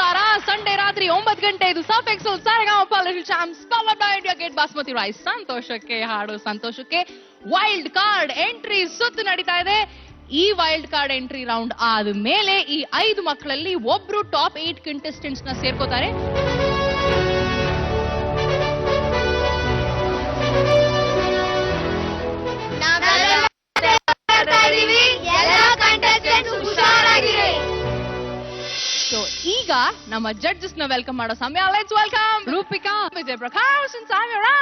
ನಮಸ್ಕಾರ. ಸಂಡೇ ರಾತ್ರಿ 9 ಗಂಟೆ ಇದು surf excel Saregamapa little champs powered by India Gate basmati rice. ಸಂತೋಷಕ್ಕೆ ಹಾಡು ಸಂತೋಷಕ್ಕೆ ವೈಲ್ಡ್ ಕಾರ್ಡ್ ಎಂಟ್ರಿ ಸುತ್ತು ನಡೀತಾ ಇದೆ. ಈ ವೈಲ್ಡ್ ಕಾರ್ಡ್ ಎಂಟ್ರಿ ರೌಂಡ್ ಆದ್ಮೇಲೆ ಈ 5 ಮಕ್ಕಳಲ್ಲಿ ಒಬ್ರು ಟಾಪ್ 8 ಕಂಟೆಸ್ಟೆಂಟ್ಸ್ ನ ಸೇರ್ಕೋತಾರೆ. ಈಗ ನಮ್ಮ ಜಡ್ಜಸ್ ನ ವೆಲ್ಕಮ್ ಮಾಡೋ ಸಮಯ. Let's welcome Rupika, Vijay Prakash and Samya.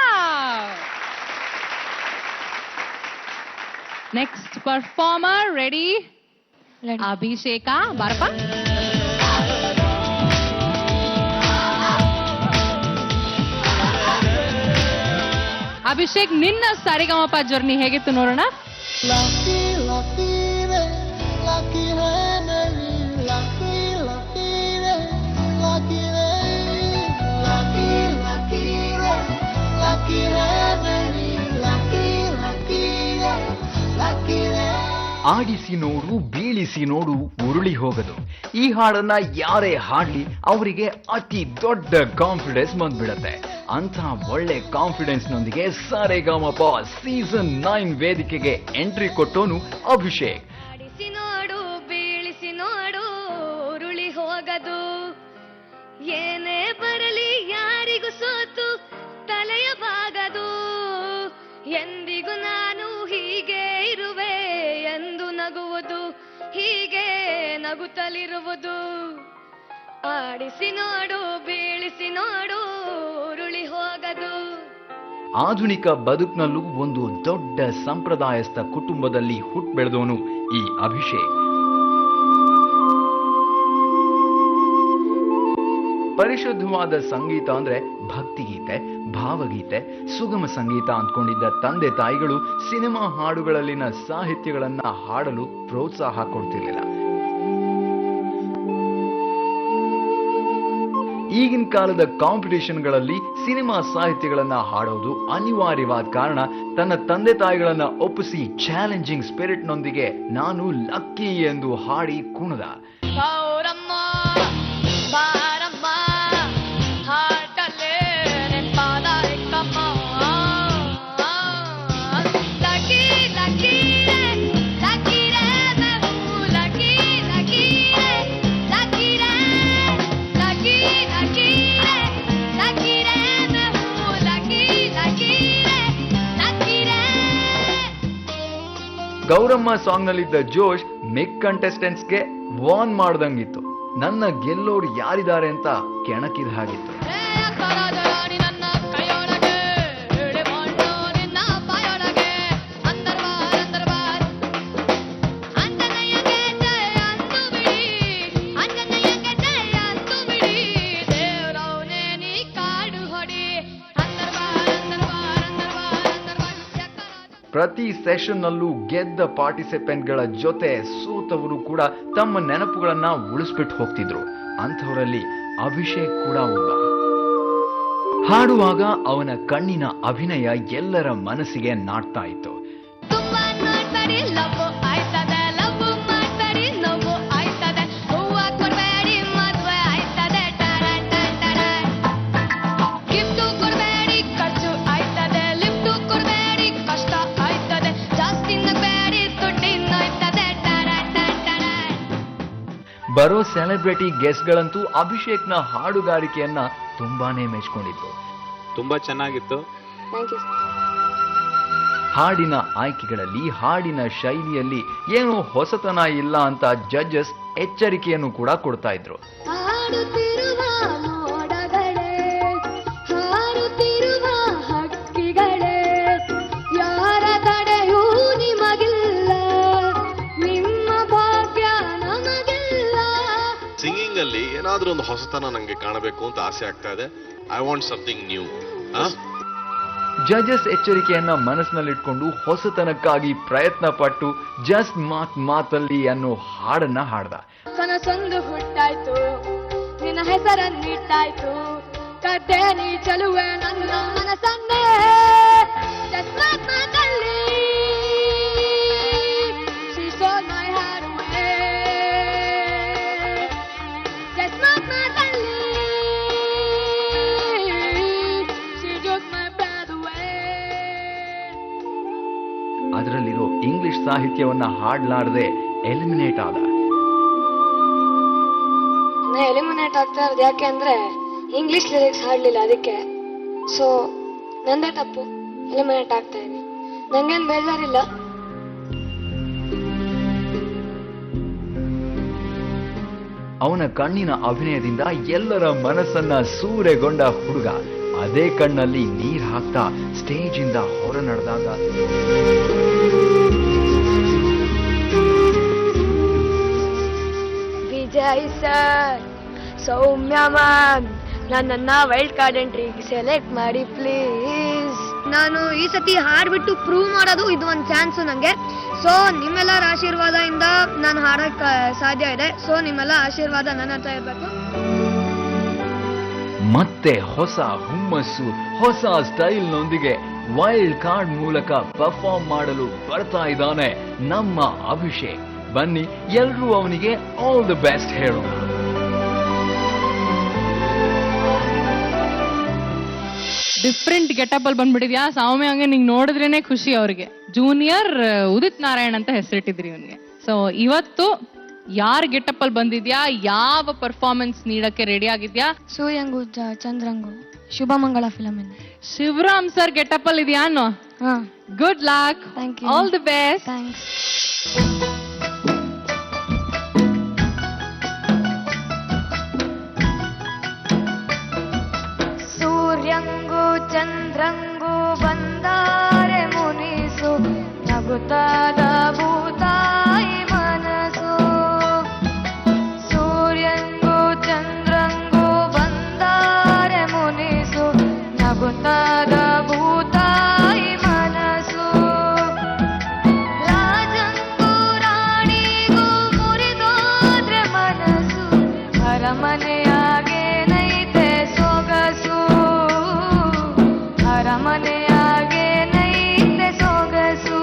Next performer ready? Abhishek ಬಾರಪ್ಪ. ಅಭಿಷೇಕ್, ನಿನ್ನ ಸಾರಿಗಮಪ ಜರ್ನಿ ಹೇಗಿತ್ತು ನೋಡೋಣ. ಆಡಿಸಿ ನೋಡು, ಬೀಳಿಸಿ ನೋಡು, ಉರುಳಿ ಹೋಗದು. ಈ ಹಾಡನ್ನ ಯಾರೇ ಹಾಡ್ಲಿ ಅವರಿಗೆ ಅತಿ ದೊಡ್ಡ ಕಾನ್ಫಿಡೆನ್ಸ್ ಬಂದ್ಬಿಡತ್ತೆ. ಅಂತ ಒಳ್ಳೆ ಕಾನ್ಫಿಡೆನ್ಸ್ ನೊಂದಿಗೆ ಸಾರೆಗಾಮಪ ಸೀಸನ್ 9 ವೇದಿಕೆಗೆ ಎಂಟ್ರಿ ಕೊಟ್ಟೋನು ಅಭಿಷೇಕ್. ಆಡಿಸಿ ನೋಡು, ಬೀಳಿಸಿ ನೋಡು, ಉರುಳಿ ಹೋಗದು. ಏನೇ ಬರಲಿ ಯಾರಿಗೂ ಸೋತು ತಲೆಯ ಬಾಗದು. ಎಂದಿಗೂ ನಾನು ಹೀಗೆ ಇರುವೆ ಎಂದು ನಗುವುದು, ಹೀಗೆ ನಗುತ್ತಲಿರುವುದು. ಆಡಿಸಿ ನೋಡು, ಬೀಳಿಸಿ ನೋಡು, ಉರುಳಿ ಹೋಗದು. ಆಧುನಿಕ ಬದುಕಿನಲ್ಲೂ ಒಂದು ದೊಡ್ಡ ಸಂಪ್ರದಾಯಸ್ಥ ಕುಟುಂಬದಲ್ಲಿ ಹುಟ್ಟು ಬೆಳೆದವನು ಈ ಅಭಿಷೇಕ್. ಪರಿಶುದ್ಧವಾದ ಸಂಗೀತ ಅಂದ್ರೆ ಭಕ್ತಿಗೀತೆ, ಭಾವಗೀತೆ, ಸುಗಮ ಸಂಗೀತ ಅಂದ್ಕೊಂಡಿದ್ದ ತಂದೆ ತಾಯಿಗಳು ಸಿನಿಮಾ ಹಾಡುಗಳಲ್ಲಿನ ಸಾಹಿತ್ಯಗಳನ್ನ ಹಾಡಲು ಪ್ರೋತ್ಸಾಹ ಕೊಡ್ತಿರ್ಲಿಲ್ಲ. ಈಗಿನ ಕಾಲದ ಕಾಂಪಿಟೇಷನ್ಗಳಲ್ಲಿ ಸಿನಿಮಾ ಸಾಹಿತ್ಯಗಳನ್ನ ಹಾಡೋದು ಅನಿವಾರ್ಯವಾದ ಕಾರಣ ತನ್ನ ತಂದೆ ತಾಯಿಗಳನ್ನ ಒಪ್ಪಿಸಿ ಚಾಲೆಂಜಿಂಗ್ ಸ್ಪಿರಿಟ್ ನೊಂದಿಗೆ ನಾನು ಲಕ್ಕಿ ಎಂದು ಹಾಡಿ ಕುಣಿದ. ಗೌರಮ್ಮ ಸಾಂಗ್ ನಲ್ಲಿದ್ದ ಜೋಶ್ ಮಿಕ್ ಕಂಟೆಸ್ಟೆಂಟ್ಸ್ಗೆ ವಾರ್ನ್ ಮಾಡ್ದಂಗಿತ್ತು. ನನ್ನ ಗೆಲ್ಲೋರು ಯಾರಿದ್ದಾರೆ ಅಂತ ಕೆಣಕಿದ ಹಾಗಿತ್ತು. ಪ್ರತಿ ಸೆಷನ್ ನಲ್ಲೂ ಗೆದ್ದ ಪಾರ್ಟಿಸಿಪೆಂಟ್ಗಳ ಜೊತೆ ಸೋತವರು ಕೂಡ ತಮ್ಮ ನೆನಪುಗಳನ್ನ ಉಳಿಸ್ಬಿಟ್ಟು ಹೋಗ್ತಿದ್ರು. ಅಂಥವರಲ್ಲಿ ಅಭಿಷೇಕ್ ಕೂಡ ಒಬ್ಬ. ಹಾಡುವಾಗ ಅವನ ಕಣ್ಣಿನ ಅಭಿನಯ ಎಲ್ಲರ ಮನಸ್ಸಿಗೆ ನಾಟ್ತಾ ಇತ್ತು. ಬರೋ ಸೆಲೆಬ್ರಿಟಿ ಗೆಸ್ಟ್ಗಳಂತೂ ಅಭಿಷೇಕ್ನ ಹಾಡುಗಾರಿಕೆಯನ್ನ ತುಂಬಾನೇ ಮೆಚ್ಕೊಂಡಿದ್ರು. ತುಂಬಾ ಚೆನ್ನಾಗಿತ್ತು. ಹಾಡಿನ ಆಯ್ಕೆಗಳಲ್ಲಿ, ಹಾಡಿನ ಶೈಲಿಯಲ್ಲಿ ಏನೋ ಹೊಸತನ ಇಲ್ಲ ಅಂತ ಜಡ್ಜಸ್ ಎಚ್ಚರಿಕೆಯನ್ನು ಕೂಡ ಕೊಡ್ತಾ ಇದ್ರು. ಸಿಂಗಿಂಗ್ ಅಲ್ಲಿ ಏನಾದ್ರೂ ಒಂದು ಹೊಸತನ ನಂಗೆ ಕಾಣಬೇಕು ಅಂತ ಆಸೆ ಆಗ್ತಾ ಇದೆ. I want something new. Judges ಎಚ್ಚರಿಕೆಯನ್ನ ಮನಸ್ಸಿನಲ್ಲಿಟ್ಕೊಂಡು ಹೊಸತನಕ್ಕಾಗಿ ಪ್ರಯತ್ನ ಪಟ್ಟು ಜಸ್ಟ್ ಮಾತಲ್ಲಿ ಅನ್ನೋ ಹಾಡನ್ನ ಹಾಡ್ದ. ಕನಸೊಂದು ಹುಟ್ಟಾಯ್ತು, ನಿನ್ನ ಹೆಸರನ್ನಿಟ್ಟಾಯ್ತು, ಕತೆ ನೀ ಚಲುವೆ ನನ್ನ ಮನಸ್ಸನ್ನೇ. She stole my heart away. Just not my ಸಾಹಿತ್ಯವನ್ನ ಹಾಡ್ಲಾರ್ದೆ ಎಲಿಮಿನೇಟ್ ಆದ. ನಾ ಎಲಿಮಿನೇಟ್ ಆಗ್ತಾ ಇರೋದು ಯಾಕೆ ಅಂದ್ರೆ ಇಂಗ್ಲಿಷ್ ಲಿರಿಕ್ಸ್ ಹಾಡ್ಲಿಲ್ಲ, ಅದಕ್ಕೆ. ಸೊ ನಂದೇ ತಪ್ಪು, ಎಲಿಮಿನೇಟ್ ಆಗ್ತಾ ಇದೀನಿ. ನಂಗೇನ್ ಬೇಜಾರಿಲ್ಲ. ಅವನ ಕಣ್ಣಿನ ಅಭಿನಯದಿಂದ ಎಲ್ಲರ ಮನಸ್ಸನ್ನ ಸೂರೆಗೊಂಡ ಹುಡುಗ ಅದೇ ಕಣ್ಣಲ್ಲಿ ನೀರ್ ಹಾಕ್ತಾ ಸ್ಟೇಜ್ ಇಂದ ಹೊರ ನಡೆದಾಗ ವಿಜಯ್ ಸರ್, ಸೌಮ್ಯ ಮ್ಯಾಮ್, ನನ್ನನ್ನ ವೈಲ್ಡ್ ಕಾರ್ಡ್ ಎಂಟ್ರಿಗೆ ಸೆಲೆಕ್ಟ್ ಮಾಡಿ ಪ್ಲೀಸ್. ನಾನು ಈ ಸತಿ ಹಾಡ್ಬಿಟ್ಟು ಪ್ರೂವ್ ಮಾಡೋದು ಇದು ಒಂದು ಚಾನ್ಸು ನನಗೆ. ಸೊ ನಿಮ್ಮೆಲ್ಲರ ಆಶೀರ್ವಾದದಿಂದ ನಾನು ಹಾಡಕ್ಕೆ ಸಾಧ್ಯ ಇದೆ. ಸೊ ನಿಮ್ಮೆಲ್ಲ ಆಶೀರ್ವಾದ ನನ್ನ ಹತ್ರ ಇರಬೇಕು. ಮತ್ತೆ ಹೊಸ ಹುಮ್ಮಸ್ಸು, ಹೊಸ ಸ್ಟೈಲ್ನೊಂದಿಗೆ ವೈಲ್ಡ್ ಕಾರ್ಡ್ ಮೂಲಕ ಪರ್ಫಾರ್ಮ್ ಮಾಡಲು ಬರ್ತಾ ಇದ್ದಾನೆ ನಮ್ಮ ಅಭಿಷೇಕ್. ಬನ್ನಿ ಎಲ್ರೂ ಅವನಿಗೆ ಆಲ್ ದಿ ಬೆಸ್ಟ್ ಹೇಳೋಣ. ಡಿಫ್ರೆಂಟ್ ಗೆಟಪ್ ಅಲ್ಲಿ ಬಂದ್ಬಿಟ್ಟಿದ್ಯಾ ಸೌಮ್ಯ. ಹಂಗೆ ನಿಂಗೆ ನೋಡಿದ್ರೇನೆ ಖುಷಿ ಅವ್ರಿಗೆ. ಜೂನಿಯರ್ ಉದಿತ್ ನಾರಾಯಣ್ ಅಂತ ಹೆಸರಿಟ್ಟಿದ್ರಿ ಇವನ್ಗೆ. ಸೊ ಇವತ್ತು ಯಾರ ಗೆಟಪ್ ಅಲ್ಲಿ ಬಂದಿದ್ಯಾ, ಯಾವ ಪರ್ಫಾರ್ಮೆನ್ಸ್ ನೀಡಕ್ಕೆ ರೆಡಿ ಆಗಿದ್ಯಾ? ಸೂರ್ಯಂಗು ಚಂದ್ರಂಗು ಶುಭಮಂಗಳ ಫಿಲಮ್ ಇಂದ ಶಿವರಾಮ್ ಸರ್ ಗೆಟಪ್ ಅಲ್ಲಿ ಇದೆಯಾ ಅನ್ನೋ. Good luck, Thank you. All the best. Thanks. ಸೂರ್ಯಂಗು ಚಂದ್ರಂಗು ಬಂದಾರೆ ಮುನಿಸು, ನಗುತ್ತಾದ ಭೂತಾಯಿ ಮನಸ್ಸು. ಸೂರ್ಯಂಗು ಚಂದ್ರಂಗು ಬಂದಾರೆ ಮುನಿಸು, ನಗುತ್ತಾದ ಭೂತಾಯಿ ಮನಸ್ಸು. ರಾಜಂಗೂ ರಾಣಿಗೂ ಮುರಿದೋದ್ರೆ ಮನಸ್ಸು, ಅರಮನೆಯಾಗೇನೈತೆ ಸೊಗಸು, ಅರಮನೆಯಾಗೇನೈತೆ ಸೊಗಸು.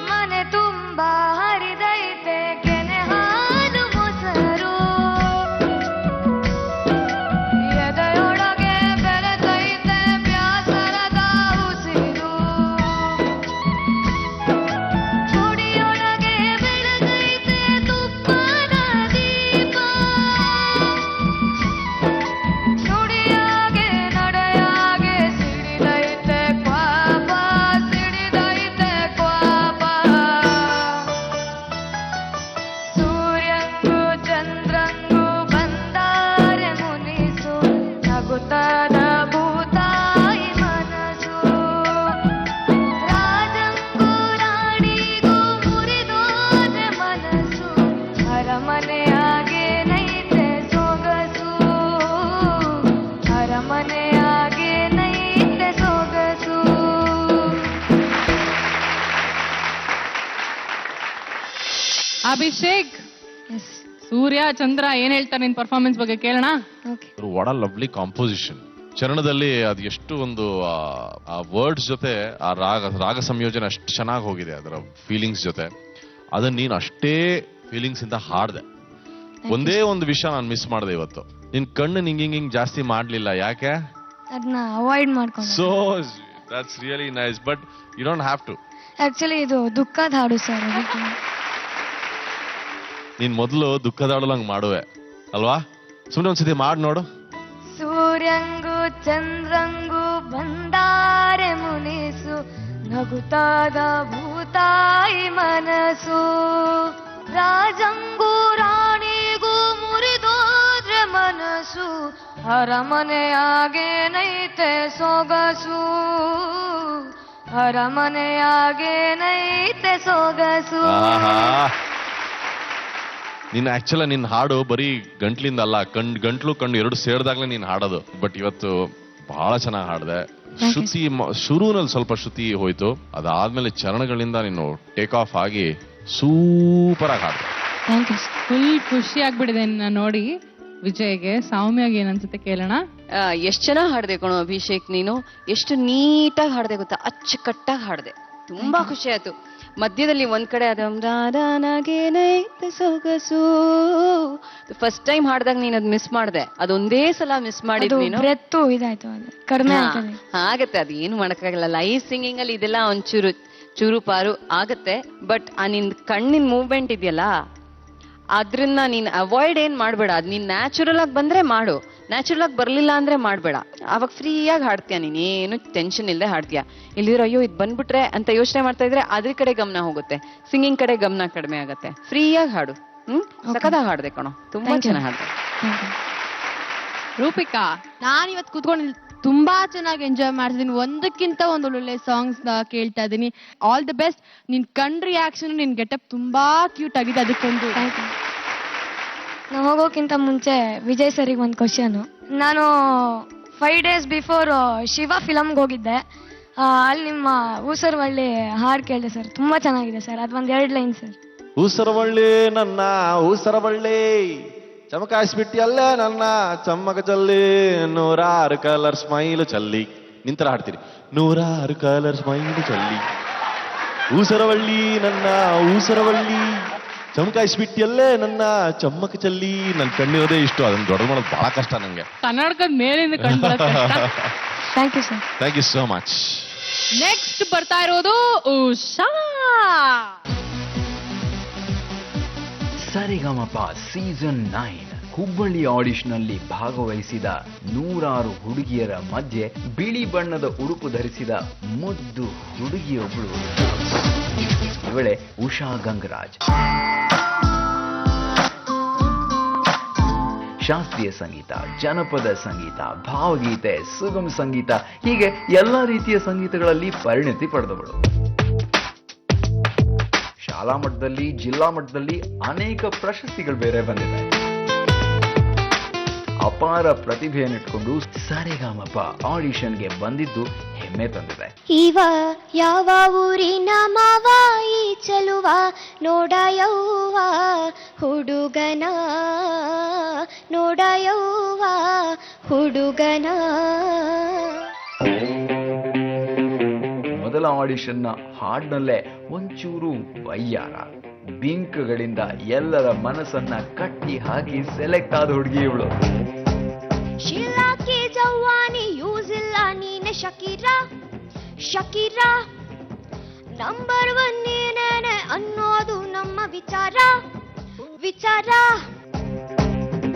ಮನೆ ತುಂಬಾ ಹರಿದೈತೆ ಕೆನೆ ಹಾಲು ಮೊಸರು, ಎದೆಯೊಳಗೆ ಬೆರೆತೈತೆ ಬ್ಯಾಸರದ ಉಸಿರು. ಕುಡಿಯೊಳಗೆ ಬೆಳಗೈತೆ ತುಪ್ಪದ ದೀಪ, ನುಡಿಯಾಗೆ ನಡೆಯಾಗೆ ಸಿಡಿದೈತೆ ಕ್ವಾಪ, ಸಿಡಿದೈತೆ ಕ್ವಾಪ. ಸೂರ್ಯಂಗೂ ಚಂದ್ರಂಗೂ ಬಂದಾರೆ ಮುನಿಸು, ನಗುತ್ತಾದ ಭೂತಾಯಿ ಮನಸ್ಸು. ರಾಜಂಗೂ ರಾಣಿಗೂ ಮುರಿದೋದ್ರೆ ಮನಸ್ಸು, ಅರಮನೆಯಾಗೇನೈತೆ ಸೊಗಸು, ಅರಮನೆಯಾಗೇನೈತೆ ಸೊಗಸು. ಅಭಿಷೇಕ್, ಎಸ್, ಸೂರ್ಯ ಚಂದ್ರ ಏನ್ ಹೇಳ್ತಾರೆ ನಿನ್ ಪರ್ಫಾರ್ಮೆನ್ಸ್ ಬಗ್ಗೆ ಕೇಳೋಣ. Okay. What a lovely composition. ಚರಣದಲ್ಲಿ ಅದು ಎಷ್ಟು ಒಂದು ಆ ವರ್ಡ್ಸ್ ಜೊತೆ ಆ ರಾಗ ಸಂಯೋಜನೆ ಅಷ್ಟು ಚೆನ್ನಾಗಿ ಹೋಗಿದೆ, ಅದರ ಫೀಲಿಂಗ್ಸ್ ಜೊತೆ. ಅದನ್ನ ನೀನ್ ಅಷ್ಟೇ ಫೀಲಿಂಗ್ಸ್ ಇಂದ ಹಾಡ್ದೆ. ಒಂದೇ ಒಂದು ವಿಷಯ ನಾನು ಮಿಸ್ ಮಾಡಿದೆ ಇವತ್ತು, ನಿನ್ ಕಣ್ಣು ಹಿಂಗ್ ಜಾಸ್ತಿ ಮಾಡ್ಲಿಲ್ಲ. ಯಾಕೆ? ಅದನ್ನ ಅವಾಯ್ಡ್ ಮಾಡ್ಕೊಂಡು. So that's really nice, but you don't have to. Actually ಇದು ದುಃಖದ ಹಾಡು ಸರ್. ನೀನ್ ಮೊದಲು ದುಃಖದಾಡಲಂಗ್ ಮಾಡುವೆ ಅಲ್ವಾ? ಸುಮ್ಮನೆ ಒಂದ್ಸತಿ ಮಾಡಿ ನೋಡು. ಸೂರ್ಯಂಗೂ ಚಂದ್ರಂಗೂ ಬಂದಾರೆ ಮುನಿಸು, ನಗುತ್ತಾದ ಭೂತಾಯಿ ಮನಸ್ಸು. ರಾಜಂಗೂ ರಾಣಿಗೂ ಮುರಿದೋದ್ರೆ ಮನಸ್ಸು, ಅರಮನೆಯಾಗೇನೈತೆ ಸೊಗಸು, ಅರಮನೆಯಾಗೇನೈತೆ ಸೊಗಸು. ನೀನ್ ಆಕ್ಚುಲಿ ನಿನ್ ಹಾಡು ಬರೀ ಗಂಟ್ಲಿಂದ ಅಲ್ಲ, ಗಂಟ್ಲು ಕಣ್ಣು ಎರಡು ಸೇರಿದಾಗ್ಲೇ ನೀನ್ ಹಾಡೋದು. ಬಟ್ ಇವತ್ತು ಬಹಳ ಚೆನ್ನಾಗಿ ಹಾಡ್ದೆ. ಶ್ರುತಿ ಶುರುನಲ್ಲಿ ಸ್ವಲ್ಪ ಶ್ರುತಿ ಹೋಯ್ತು, ಅದಾದ್ಮೇಲೆ ಚರಣಗಳಿಂದ ನೀನು ಟೇಕ್ ಆಫ್ ಆಗಿ ಸೂಪರ್ ಆಗಿ ಹಾಡ್ದೆ. Thank you. ಫುಲ್ ಖುಷಿ ಆಗ್ಬಿಟ್ಟಿದೆ ನಿನ್ನ ನೋಡಿ. ವಿಜಯ್ಗೆ. ಸೌಮ್ಯಗೆ ಏನನ್ಸುತ್ತೆ ಕೇಳೋಣ. ಎಷ್ಟು ಚೆನ್ನಾಗಿ ಹಾಡ್ದೆ ಕಣೋ ಅಭಿಷೇಕ್, ನೀನು ಎಷ್ಟು ನೀಟಾಗಿ ಹಾಡ್ದೆ ಗೊತ್ತಾ, ಅಚ್ಚುಕಟ್ಟಾಗಿ ಹಾಡ್ದೆ, ತುಂಬಾ ಖುಷಿ ಆಯ್ತು. ಮಧ್ಯದಲ್ಲಿ ಒಂದ್ ಕಡೆ ಸೊಗಸು ಫಸ್ಟ್ ಟೈಮ್ ಹಾಡ್ದಾಗ ನೀನ್ ಅದ್ ಮಿಸ್ ಮಾಡ್ದೆ, ಅದೊಂದೇ ಸಲ ಮಿಸ್ ಮಾಡಿದ್ ನೀನು. ಬ್ರೆತ್ತು ಇದಾಯ್ತು, ಕಡಿಮೆ ಆಗ್ತದೆ. ಆಗತ್ತೆ, ಅದು ಏನು ಮಾಡಕ್ಕಾಗಲ್ಲ. ಲೈವ್ ಸಿಂಗಿಂಗ್ ಅಲ್ಲಿ ಇದೆಲ್ಲ ಒಂಚೂರು ಚೂರು ಪಾರು ಆಗತ್ತೆ. ಬಟ್ ಆ ನಿನ್ ಕಣ್ಣಿನ ಮೂವ್ಮೆಂಟ್ ಇದೆಯಲ್ಲ, ಅದ್ರನ್ನ ನೀನ್ ಅವಾಯ್ಡ್ ಏನ್ ಮಾಡ್ಬೇಡ. ಅದ್ ನೀನ್ ನ್ಯಾಚುರಲ್ ಆಗಿ ಬಂದ್ರೆ ಮಾಡು, ನ್ಯಾಚುರಲ್ ಆಗಿ ಬರ್ಲಿಲ್ಲ ಅಂದ್ರೆ ಮಾಡ್ಬೇಡ. ಅವಾಗ ಫ್ರೀಯಾಗಿ ಹಾಡ್ತೀಯ, ನೀನ್ ಏನು ಟೆನ್ಷನ್ ಇಲ್ಲದೆ ಹಾಡ್ತೀಯ. ಇಲ್ಲಿರೋ ಅಯ್ಯೋ ಇದು ಬಂದ್ಬಿಟ್ರೆ ಅಂತ ಯೋಚನೆ ಮಾಡ್ತಾ ಇದ್ರೆ ಅದ್ರ ಕಡೆ ಗಮನ ಹೋಗುತ್ತೆ, ಸಿಂಗಿಂಗ್ ಕಡೆ ಗಮನ ಕಡಿಮೆ ಆಗುತ್ತೆ. ಫ್ರೀಯಾಗಿ ಹಾಡು. ಸಖತ್ತಾಗಿ ಹಾಡ್ದೆ ಕಣೋ, ತುಂಬಾ ಚೆನ್ನಾಗಿ ಹಾಡ್ದೆ. ರೂಪಿಕಾ, ನಾನು ಇವತ್ತು ಕೂತ್ಕೊಂಡು ತುಂಬಾ ಚೆನ್ನಾಗಿ ಎಂಜಾಯ್ ಮಾಡ್ತಿದ್ದೀನಿ. ಒಂದಕ್ಕಿಂತ ಒಂದು ಒಳ್ಳೊಳ್ಳೆ ಸಾಂಗ್ಸ್ ಕೇಳ್ತಾ ಇದ್ದೀನಿ. All the best. ನಿನ್ ಕಣ್ ರಿಯಾಕ್ಷನ್, ನಿನ್ ಗೆಟಪ್ ತುಂಬಾ ಕ್ಯೂಟ್ ಆಗಿದೆ. ಅದಕ್ಕೊಂದು ನಾವು ಹೋಗೋಕ್ಕಿಂತ ಮುಂಚೆ ವಿಜಯ್ ಸರಿಗೆ ಒಂದು ಕ್ವಶನ್. ನಾನು 5 days ಬಿಫೋರ್ ಶಿವ ಫಿಲಮ್ಗೆ ಹೋಗಿದ್ದೆ. ಅಲ್ಲಿ ನಿಮ್ಮ ಊಸರವಳ್ಳಿ ಹಾಡು ಕೇಳಿದೆ ಸರ್, ತುಂಬಾ ಚೆನ್ನಾಗಿದೆ ಸರ್. ಅದು ಒಂದು 2 ಲೈನ್ ಸರ್. ಊಸರವಳ್ಳಿ ನನ್ನ ಊಸರವಳ್ಳಿ, ಚಮಕಾಯಿಸ್ಬಿಟ್ಟಿಯಲ್ಲೇ ನನ್ನ ಚಮ್ಮಕ ಚಲ್ಲಿ, 100 ಕಲರ್ ಸ್ಮೈಲ್ ಚಲ್ಲಿ. ನಿಂತರ ಹಾಡ್ತೀರಿ, 100 ಕಲರ್ ಸ್ಮೈಲ್ ಚಲ್ಲಿ. ಊಸರವಳ್ಳಿ ನನ್ನ ಊಸರವಳ್ಳಿ, ಚಮಕಾಯಿಸ್ಬಿಟ್ಟಿಯಲ್ಲೇ ನನ್ನ ಚಮ್ಮಕ ಚಲ್ಲಿ. ನನ್ ಕಣ್ಣಿರೋದೇ ಇಷ್ಟು, ಅದನ್ನ ದೊಡ್ಡ ಮಾಡೋದು ಬಹಳ ಕಷ್ಟ ನಂಗೆ. ಕನ್ನಡಕದ ಮೇಲಿಂದ ಕಂಡು thank you sir. Thank you so much. Next ಬರ್ತಾ ಇರೋದು ಉಷಾ. ಸರಿಗಮಪ ಸೀಸನ್ 9 ಹುಬ್ಬಳ್ಳಿ ಆಡಿಷನ್ ನಲ್ಲಿ ಭಾಗವಹಿಸಿದ 100 ಹುಡುಗಿಯರ ಮಧ್ಯೆ ಬಿಳಿ ಬಣ್ಣದ ಉಡುಪು ಧರಿಸಿದ ಮುದ್ದು ಹುಡುಗಿಯೊಬ್ಬಳು, ಇವಳೆ ಉಷಾ ಗಂಗರಾಜ್. ಶಾಸ್ತ್ರೀಯ ಸಂಗೀತ, ಜನಪದ ಸಂಗೀತ, ಭಾವಗೀತೆ, ಸುಗಮ ಸಂಗೀತ, ಹೀಗೆ ಎಲ್ಲ ರೀತಿಯ ಸಂಗೀತಗಳಲ್ಲಿ ಪರಿಣಿತಿ ಪಡೆದವಳು. ಶಾಲಾ ಮಟ್ಟದಲ್ಲಿ, ಜಿಲ್ಲಾ ಮಟ್ಟದಲ್ಲಿ ಅನೇಕ ಪ್ರಶಸ್ತಿಗಳು ಬೇರೆ ಬಂದಿದೆ. ಅಪಾರ ಪ್ರತಿಭೆಯನ್ನಿಟ್ಕೊಂಡು ಸರಿಗಮಪ ಆಡಿಷನ್ಗೆ ಬಂದಿದ್ದು ಹೆಮ್ಮೆ ತಂದಿದೆ. ಇವ ಯಾವ ಊರಿನ ಮಾವ, ಈ ಚಲುವ ನೋಡಯವ್ವ ಹುಡುಗನ, ನೋಡಯವ್ವ ಹುಡುಗನ. ಮೊದಲ ಆಡಿಷನ್ನ ಹಾಡ್ನಲ್ಲೇ ಒಂಚೂರು ವಯ್ಯಾರ, ಬಿಂಕ್ಗಳಿಂದ ಎಲ್ಲರ ಮನಸ್ಸನ್ನ ಕಟ್ಟಿ ಹಾಕಿ ಸೆಲೆಕ್ಟ್ ಆದ ಹುಡುಗಿ ಇವಳು. ಶಿಲಾಕಿ ಜವಾನಿ ಯೂಸ್ ಇಲ್ಲ ನೀನೆ ಶಕೀರಾ, ಶಕೀರಾ ನಂಬರ್ 1 ನೀನೇನೆ ಅನ್ನೋದು ನಮ್ಮ ವಿಚಾರ, ವಿಚಾರ.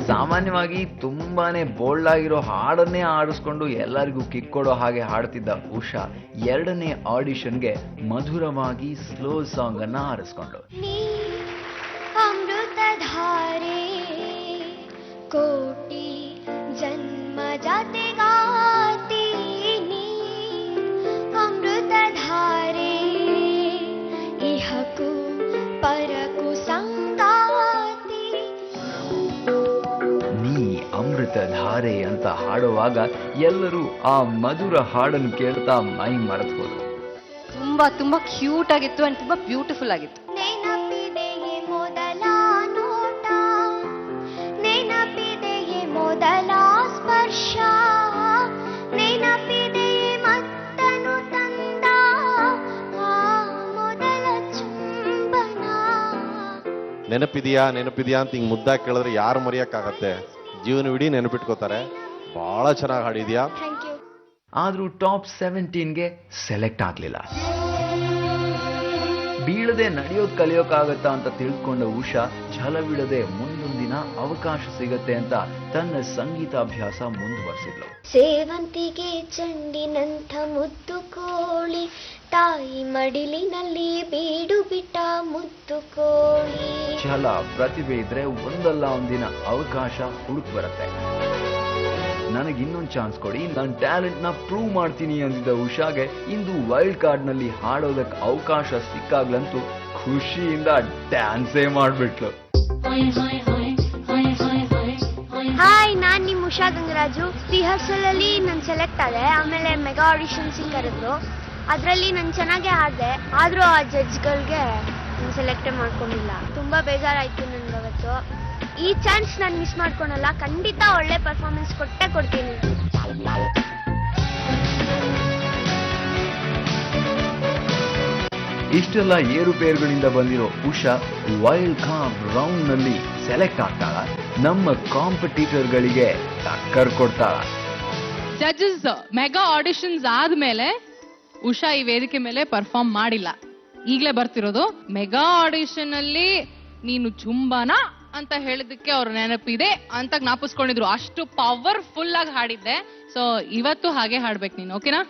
ಸಾಮಾನ್ಯವಾಗಿ ತುಂಬಾನೇ ಬೋಲ್ಡ್ ಆಗಿರೋ ಹಾಡನ್ನೇ ಆಡಿಸ್ಕೊಂಡು ಎಲ್ಲರಿಗೂ ಕಿಕ್ ಕೊಡೋ ಹಾಗೆ ಹಾಡ್ತಿದ್ದ ಉಷಾ 2ನೇ ಆಡಿಷನ್ಗೆ ಮಧುರವಾಗಿ ಸ್ಲೋ ಸಾಂಗ್ ಅನ್ನ ಆರಿಸ್ಕೊಂಡು. ನೀ ಅಮೃತಧಾರೆ ಕೋಟಿ ಜನ್ಮ ಜಾತಿಗಾತೀನಿ, ಅಮೃತಧಾರೆ ಇಹಕು ಪರಕು ಸಂಗಾತಿ. ನೀ ಅಮೃತ ಧಾರೆ ಅಂತ ಹಾಡುವಾಗ ಎಲ್ಲರೂ ಆ ಮಧುರ ಹಾಡನ್ನು ಕೇಳ್ತಾ ಮೈ ಮರೆತು ಹೋದ್ರು. ತುಂಬಾ ತುಂಬಾ ಕ್ಯೂಟ್ ಆಗಿತ್ತು ಅಂಡ್ ತುಂಬಾ ಬ್ಯೂಟಿಫುಲ್ ಆಗಿತ್ತು. ನೆನಪಿದೆಯೇ ಮೊದಲ ನೋಟ, ನೆನಪಿದೆಯೇ ಮೊದಲ ಸ್ಪರ್ಶ, ನೆನಪಿದೆಯೇ ಮತ್ತನು ತಂದ ಆ ಮೊದಲ ಚುಂಬನ. ನೆನಪಿದೆಯಾ ನೆನಪಿದೆಯಾ ಅಂತ ಹಿಂಗ್ ಮುದ್ದಾಗಿ ಕೇಳಿದ್ರೆ ಯಾರು ಮರೆಯಕ್ಕಾಗತ್ತೆ, ಜೀವನವಿಡೀ ನೆನಪಿಟ್ಕೋತಾರೆ. ಬಹಳ ಚೆನ್ನಾಗಿ ಹಾಡಿದ್ಯಾ. Thank you. ಆದ್ರೂ ಟಾಪ್ 17ಗೆ ಸೆಲೆಕ್ಟ್ ಆಗ್ಲಿಲ್ಲ. ಬೀಳದೆ ನಡೆಯೋದ್ ಕಲಿಯೋಕ್ಕಾಗತ್ತಾ ಅಂತ ತಿಳ್ಕೊಂಡ ಉಷಾ ಛಲವಿಡದೆ ಮುಂದೊಂದಿನ ಅವಕಾಶ ಸಿಗತ್ತೆ ಅಂತ ತನ್ನ ಸಂಗೀತಾಭ್ಯಾಸ ಮುಂದುವರೆಸಿದ್ಲು. ಸೇವಂತಿಗೆ ಚೆಂಡಿನಂಥ ಮುದ್ದು ಕೋಳಿ, ತಾಯಿ ಮಡಿಲಿನಲ್ಲಿ ಬೀಡು ಬಿಟ್ಟ ಮುದ್ದು ಕೋಳಿ. ಛಲ, ಪ್ರತಿಭೆ ಇದ್ರೆ ಒಂದಲ್ಲ ಒಂದಿನ ಅವಕಾಶ ಹುಡುಕ್ ಬರುತ್ತೆ. ನನಗೆ ಇನ್ನೊಂದು ಚಾನ್ಸ್ ಕೊಡಿ, ನನ್ನ ಟ್ಯಾಲೆಂಟ್ ನ ಪ್ರೂವ್ ಮಾಡ್ತೀನಿ ಅಂದಿದ್ದ ಉಷಾಗೆ ಇಂದು ವೈಲ್ಡ್ ಕಾರ್ಡ್ ನಲ್ಲಿ ಹಾಡೋದಕ್ಕೆ ಅವಕಾಶ ಸಿಕ್ಕಾಗ್ಲಂತೂ ಖುಷಿಯಿಂದ ಡ್ಯಾನ್ಸೇ ಮಾಡ್ಬಿಟ್ಲು. ಹಾಯ್, ನಾನ್ ನಿಮ್ ಉಷಾ ಗಂಗರಾಜು. ರಿಹರ್ಸಲ್ ಅಲ್ಲಿ ನಾನು ಸೆಲೆಕ್ಟ್ ಆದೆ. ಆಮೇಲೆ ಮೆಗಾ ಆಡಿಷನ್ಸ್ ಕರೆದ್ರು, ಅದರಲ್ಲಿ ನಾನು ಚೆನ್ನಾಗೇ ಹಾಡಿದೆ. ಆದ್ರೂ ಆ ಜಡ್ಜ್ಗಳಿಗೆ ಸೆಲೆಕ್ಟೇ ಮಾಡ್ಕೊಂಡಿಲ್ಲ. ತುಂಬಾ ಬೇಜಾರಾಯ್ತು ನನ್ಗೆ ಅವತ್ತು. ಈ ಚಾನ್ಸ್ ನಾನು ಮಿಸ್ ಮಾಡ್ಕೊಳಲ್ಲ, ಖಂಡಿತ ಒಳ್ಳೆ ಪರ್ಫಾರ್ಮೆನ್ಸ್ ಕೊಟ್ಟೆ ಕೊಡ್ತೀನಿ. ಇಷ್ಟೆಲ್ಲ ಏರುಪೇರುಗಳಿಂದ ಬಂದಿರೋ ಉಷಾ ವೈಲ್ಡ್ ಕಾರ್ಡ್ ರೌಂಡ್ ನಲ್ಲಿ ಸೆಲೆಕ್ಟ್ ಆಗ್ತಾಳ, ನಮ್ಮ ಕಾಂಪಿಟೀಟರ್ಗಳಿಗೆ ಟಕ್ಕರ್ ಕೊಡ್ತಾಳ. ಜಡ್ಜಸ್ ಮೆಗಾ ಆಡಿಷನ್ಸ್ ಆದ್ಮೇಲೆ ಉಷಾ ಈ ವೇದಿಕೆ ಮೇಲೆ ಪರ್ಫಾರ್ಮ್ ಮಾಡಿಲ್ಲ, ಈಗಲೇ ಬರ್ತಿರೋದು. ಮೆಗಾ ಆಡಿಷನ್ ಅಲ್ಲಿ ನೀನು ಚುಂಬನ ಅಂತ ಹೇಳಿದಕ್ಕೆ ಅವ್ರ ನೆನಪಿದೆ ಅಂತ ಜ್ಞಾಪಿಸ್ಕೊಂಡಿದ್ರು, ಅಷ್ಟು ಪವರ್ಫುಲ್ ಆಗಿ ಹಾಡಿದ್ದೆ. ಸೊ ಇವತ್ತು ಹಾಗೆ ಹಾಡ್ಬೇಕು ನೀನು, ಓಕೆನಾ?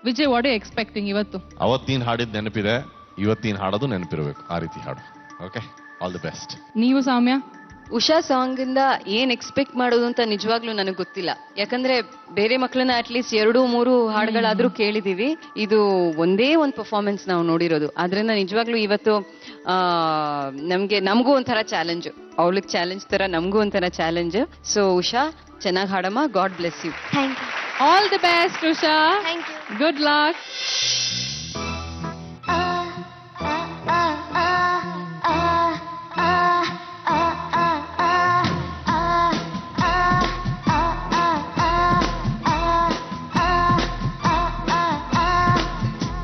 ವಿಜಯ್, ವಾಟ್ ಯು ಎಕ್ಸ್ಪೆಕ್ಟಿಂಗ್ ಇವತ್ತು? ಅವತ್ತು ನೀನ್ ಹಾಡಿದ್ ನೆನಪಿದೆ, ಇವತ್ತು ನೀನ್ ಹಾಡೋದು ನೆನಪಿರ್ಬೇಕು, ಆ ರೀತಿ ಹಾಡು. Okay, all the best. ನೀವು ಸೌಮ್ಯ? ಉಷಾ ಸಾಂಗ್ ಇಂದ ಏನ್ ಎಕ್ಸ್ಪೆಕ್ಟ್ ಮಾಡೋದು ಅಂತ ನಿಜವಾಗ್ಲೂ ನನಗೆ ಗೊತ್ತಿಲ್ಲ. ಯಾಕಂದ್ರೆ ಬೇರೆ ಮಕ್ಕಳನ್ನ ಅಟ್ಲೀಸ್ಟ್ 2-3 ಹಾಡುಗಳಾದ್ರೂ ಕೇಳಿದೀವಿ, ಇದು ಒಂದೇ ಒಂದು ಪರ್ಫಾರ್ಮೆನ್ಸ್ ನಾವು ನೋಡಿರೋದು. ಆದ್ರಿಂದ ನಿಜವಾಗ್ಲೂ ಇವತ್ತು ನಮಗೂ ಒಂಥರ ಚಾಲೆಂಜ್, ಅವಳಿಗೆ ಚಾಲೆಂಜ್ ತರ ನಮಗೂ ಒಂಥರ ಚಾಲೆಂಜ್. ಸೊ ಉಷಾ, ಚೆನ್ನಾಗಿ ಹಾಡಮ್ಮ. God bless you. Thank you. All the best Usha. Thank you. Good luck.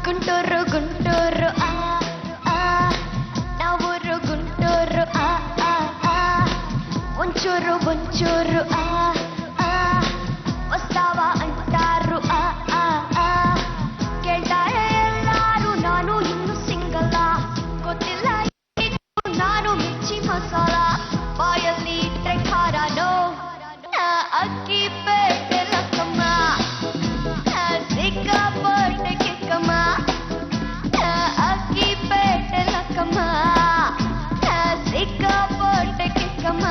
Guntur Guntur ನಾವೂರು ಗುಂಟೂರು ಒಂಚೂರು ಒಂಚೂರು ವಸ್ತಾವ ಅಂತಾರು ಕೇಳ್ತಾರೆ ಎಲ್ಲಾರು, ನಾನು ಇನ್ನು ಸಿಂಗಲ್ಲ, ಗೊತ್ತಿಲ್ಲ ನಾನು ಮಿರ್ಚಿ ಮಸಾಲ, ಬಾಯಲ್ಲಿ ಇಟ್ರೆ ಖಾರನೋ, ಅಕ್ಕಿ ಪೇಟೆ ಲಕ್ಕಮ್ಮ, ಸಿಕ್ಕಾಪಟ್ಟೆ ಕಿಕ್ಕಮ್ಮ, ಅಕ್ಕಿ ಪೇಟೆ ಲಕ್ಕಮ್ಮ, ಸಿಕ್ಕಾಪಟ್ಟೆ ಕಿಕ್ಕಮ್ಮ.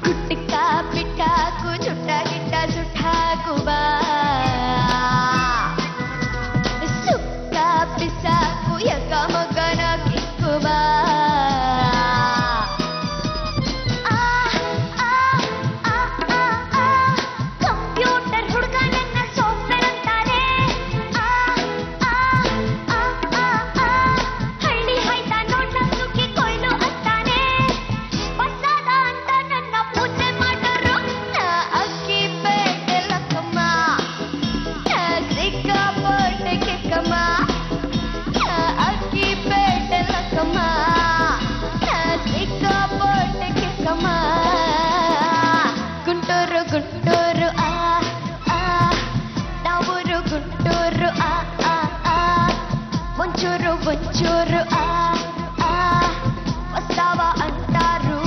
ಕುಟ್ಟಿಕ್ಕ ಪಿಟ್ಟಾಕು ಚುಟ್ಟ ಗಿಟ್ಟ ಸುಟ್ಟಾಕು ಬಾ, ಸುಕ್ಕ ಪಿಸಾಕು ಯಕ ಮಗನ ಕಿಕ್ಕು ಬಾ. ಕಂಪ್ಯೂಟರ್ ಹುಡುಗ ನನ್ನ ಸಾಫ್ಟ್ವೇರ್ ಅಂತಾನೆ, ಹಳ್ಳಿ ಹಾಯ್ತ ನೋಡ್ನ ಸುಕ್ಕಿ ಕೊಯ್ಲು ಅಂತಾನೆ, ಬಸ್ಸಾದ ಅಂತ ನನ್ನ ಪೂಜೆ ಮಾಡರು, ಅಕ್ಕಿ ಪೇಟೆ ಲಕ್ಕಮ್ಮ, ಸಿಕ್ಕಾಪಟ್ಟೆ ಕಿಕ್ಕಮ್ಮ, ಅಕ್ಕಿ ಪೇಟೆ ಲಕ್ಕಮ್ಮ, ಸಿಕ್ಕಾಪಟ್ಟೆ ಕಿಕ್ಕಮ್ಮ. ಗುಂಟೂರು ಗುಂಟೂರು ನಾವೂರು ಗುಂಟೂರು ಒಂಚೂರು ಒಂಚೂರು ವಸ್ತಾವ ಅಂತಾರು.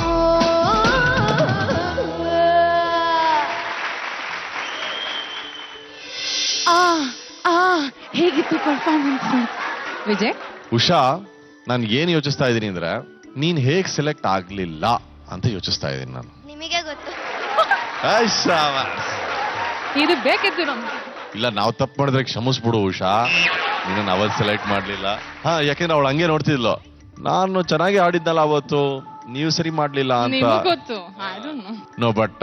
ಹೇಗಿತ್ತು ಪರ್ಫಾರ್ಮೆನ್ಸ್ ವಿಜಯ್? ಉಷಾ, ನಾನು ಏನ್ ಯೋಚಿಸ್ತಾ ಇದ್ದೀನಿ ಅಂದ್ರೆ, ನೀನ್ ಹೇಗ್ ಸೆಲೆಕ್ಟ್ ಆಗ್ಲಿಲ್ಲ ಅಂತ ಯೋಚಿಸ್ತಾ ಇದ್ದೀನಿ ನಾನು. ನಿಮಗೆ ಗೊತ್ತು. ಐ ಶಾಬಾಸ್. ಇದು ಬೇಕಿತ್ತು ನಮ್ಗೆ. ಇಲ್ಲ, ನಾವು ತಪ್ಪು ಮಾಡಿದ್ರೆ ಕ್ಷಮಿಸ್ಬಿಡು ಉಷಾ, ನಿನ್ನ ಅವತ್ತು ಸೆಲೆಕ್ಟ್ ಮಾಡ್ಲಿಲ್ಲ. ಯಾಕೆಂದ್ರೆ ಅವಳು ಹಂಗೆ ನೋಡ್ತಿದ್ಲು, ನಾನು ಚೆನ್ನಾಗಿ ಆಡಿದ್ನಲ್ಲ ಅವತ್ತು, ನೀವು ಸರಿ ಮಾಡ್ಲಿಲ್ಲ ಅಂತ. ನಿಮ್ಗೂ ಗೊತ್ತು. I don't know. No, but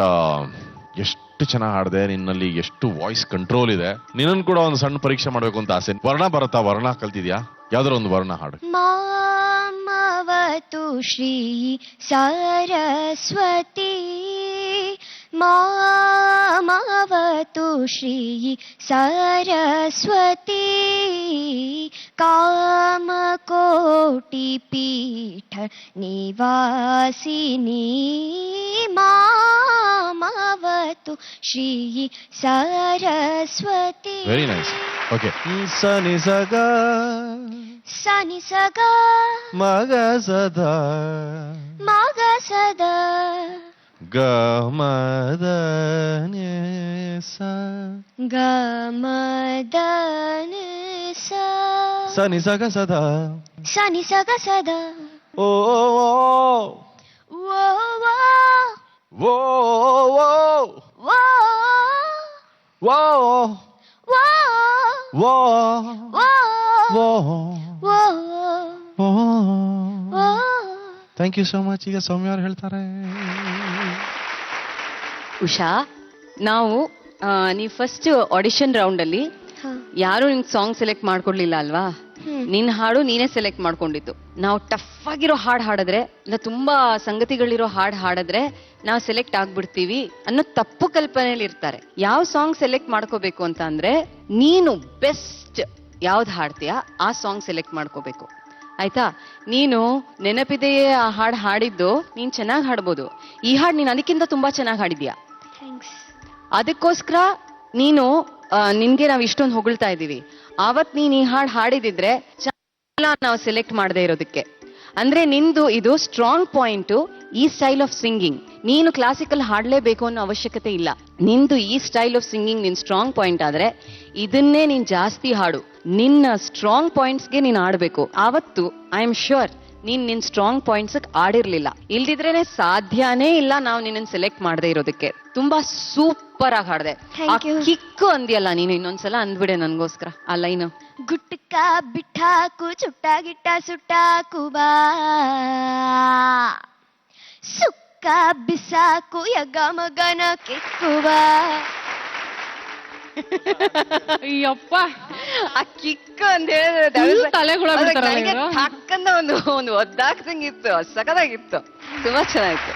ಎಷ್ಟು ಚೆನ್ನಾಗಿ ಹಾಡಿದೆ, ನಿನ್ನಲ್ಲಿ ಎಷ್ಟು ವಾಯ್ಸ್ ಕಂಟ್ರೋಲ್ ಇದೆ. ನಿನ್ನನ್ನು ಕೂಡ ಒಂದು ಸಣ್ಣ ಪರೀಕ್ಷೆ ಮಾಡ್ಬೇಕು ಅಂತ ಆಸೆ. ವರ್ಣ ಬರುತ್ತಾ? ವರ್ಣ ಕಲ್ತಿದ್ಯಾ? ಯಾವ್ದಾರ ಒಂದು ವರ್ಣ ಹಾಡು. ಮಾಮವತು ಶ್ರೀ ಸರಸ್ವತಿ, ಮಾಮವತು ಶ್ರೀ ಸರಸ್ವತಿ, ಕಾಮಕೋಟಿ ಪೀಠ ನಿವಾಸಿನಿ, ಮಾಮವತು Shri Saraswati. Very nice. Okay. ಸನಿ ಸಗ ಸನಿ ಸಗ ಮಗ ಸದಾ ಮಗ ಸದಾ ಗಮದ ಗಮದನ ಸನಿ ಸಗ ಸದಾ ಸನಿ ಸಗ ಸದಾ ಓ ಓ ಓ ಓ ಓ ಥ್ಯಾಂಕ್ ಯು ಸೋ ಮಚ್. ಈಗ ಸೌಮ್ಯ ಅವ್ರು ಹೇಳ್ತಾರೆ. ಉಷಾ, ನಾವು ನೀವು ಫಸ್ಟ್ ಆಡಿಷನ್ ರೌಂಡ್ ಅಲ್ಲಿ ಹಾ. ಯಾರು ನಿನ್ ಸಾಂಗ್ ಸೆಲೆಕ್ಟ್ ಮಾಡ್ಕೊಡ್ಲಿಲ್ಲ ಅಲ್ವಾ? ನಿನ್ ಹಾಡು ನೀನೇ ಸೆಲೆಕ್ಟ್ ಮಾಡ್ಕೊಂಡಿದ್ದು. ನಾವು ಟಫ್ ಆಗಿರೋ ಹಾಡ್ ಹಾಡಿದ್ರೆ ಇಲ್ಲ ತುಂಬಾ ಸಂಗತಿಗಳಿರೋ ಹಾಡ್ ಹಾಡಿದ್ರೆ ನಾವು ಸೆಲೆಕ್ಟ್ ಆಗ್ಬಿಡ್ತೀವಿ ಅನ್ನೋ ತಪ್ಪು ಕಲ್ಪನೆಯಲ್ಲಿ ಇರ್ತಾರೆ. ಯಾವ ಸಾಂಗ್ ಸೆಲೆಕ್ಟ್ ಮಾಡ್ಕೋಬೇಕು ಅಂತ ಅಂದ್ರೆ ನೀನು ಬೆಸ್ಟ್ ಯಾವ್ದು ಹಾಡ್ತೀಯಾ ಆ ಸಾಂಗ್ ಸೆಲೆಕ್ಟ್ ಮಾಡ್ಕೋಬೇಕು. ಆಯ್ತಾ? ನೀನು ನೆನಪಿದೆಯೇ ಆ ಹಾಡ್ ಹಾಡಿದ್ದು ನೀನ್ ಚೆನ್ನಾಗಿ ಹಾಡ್ಬೋದು. ಈ ಹಾಡ್ ನೀನ್ ಅದಕ್ಕಿಂತ ತುಂಬಾ ಚೆನ್ನಾಗಿ ಹಾಡಿದ್ಯಾ. ಥ್ಯಾಂಕ್ಸ್. ಅದಕ್ಕೋಸ್ಕರ ನೀನು ನಿನ್ಗೆ ನಾವ್ ಇಷ್ಟೊಂದು ಹೊಗಳ್ತಾ ಇದೀವಿ. ಆವತ್ ನೀನ್ ಈ ಹಾಡ್ ಹಾಡಿದಿದ್ರೆ ನಾವು ಸೆಲೆಕ್ಟ್ ಮಾಡದೇ ಇರೋದಕ್ಕೆ. ಅಂದ್ರೆ ನಿಂದು ಇದು ಸ್ಟ್ರಾಂಗ್ ಪಾಯಿಂಟ್, ಈ ಸ್ಟೈಲ್ ಆಫ್ ಸಿಂಗಿಂಗ್. ನೀನು ಕ್ಲಾಸಿಕಲ್ ಹಾಡ್ಲೇಬೇಕು ಅನ್ನೋ ಅವಶ್ಯಕತೆ ಇಲ್ಲ. ನಿಂದು ಈ ಸ್ಟೈಲ್ ಆಫ್ ಸಿಂಗಿಂಗ್ ನಿನ್ ಸ್ಟ್ರಾಂಗ್ ಪಾಯಿಂಟ್ ಆದ್ರೆ ಇದನ್ನೇ ನೀನ್ ಜಾಸ್ತಿ ಹಾಡು. ನಿನ್ನ ಸ್ಟ್ರಾಂಗ್ ಪಾಯಿಂಟ್ಸ್ಗೆ ನೀನ್ ಆಡ್ಬೇಕು. ಆವತ್ತು ಐ ಆಮ್ ಶ್ಯೂರ್ ನಿನ್ ಸ್ಟ್ರಾಂಗ್ ಪಾಯಿಂಟ್ಸ್ ಆಡಿರ್ಲಿಲ್ಲ. ಇಲ್ದಿದ್ರೇನೆ ಸಾಧ್ಯನೇ ಇಲ್ಲ ನಾವು ನಿನ್ನ ಸೆಲೆಕ್ಟ್ ಮಾಡದೇ ಇರೋದಕ್ಕೆ. ತುಂಬಾ ಸೂಪರ್ ಆಗಿ ಹಾಡ್ದೆ. Thank you. ಕಿಕ್ಕು ಅಂದಿಯಲ್ಲ ನೀನು, ಇನ್ನೊಂದ್ಸಲ ಅಂದ್ಬಿಡೆ ನನ್ಗೋಸ್ಕರ ಆ ಲೈನು. ಗುಟ್ಕ ಬಿಟ್ಟಾಕು ಚುಟ್ಟ ಗಿಟ್ಟ ಸುಟ್ಟಾಕು ಬಾ, ಸುಕ್ಕ ಬಿಸಾಕು ಯಗ ಮಗನ ಕಿಕ್ಕುವ. ಅಯ್ಯಪ್ಪ, ಆ ಕಿಕ್ಕು ಅಂತ ಹೇಳಿದ್ರೆ ತಲೆಗುಳ ಬಿಡ್ತಾರಲ್ಲ ಇವ್ರು. ಹಾಕಂದ ಒಂದು ಒದ್ದಾಕ್ದಂಗಿತ್ತು, ಸಖತ್ತಾಗಿತ್ತು, ತುಂಬಾ ಚೆನ್ನಾಗಿತ್ತು.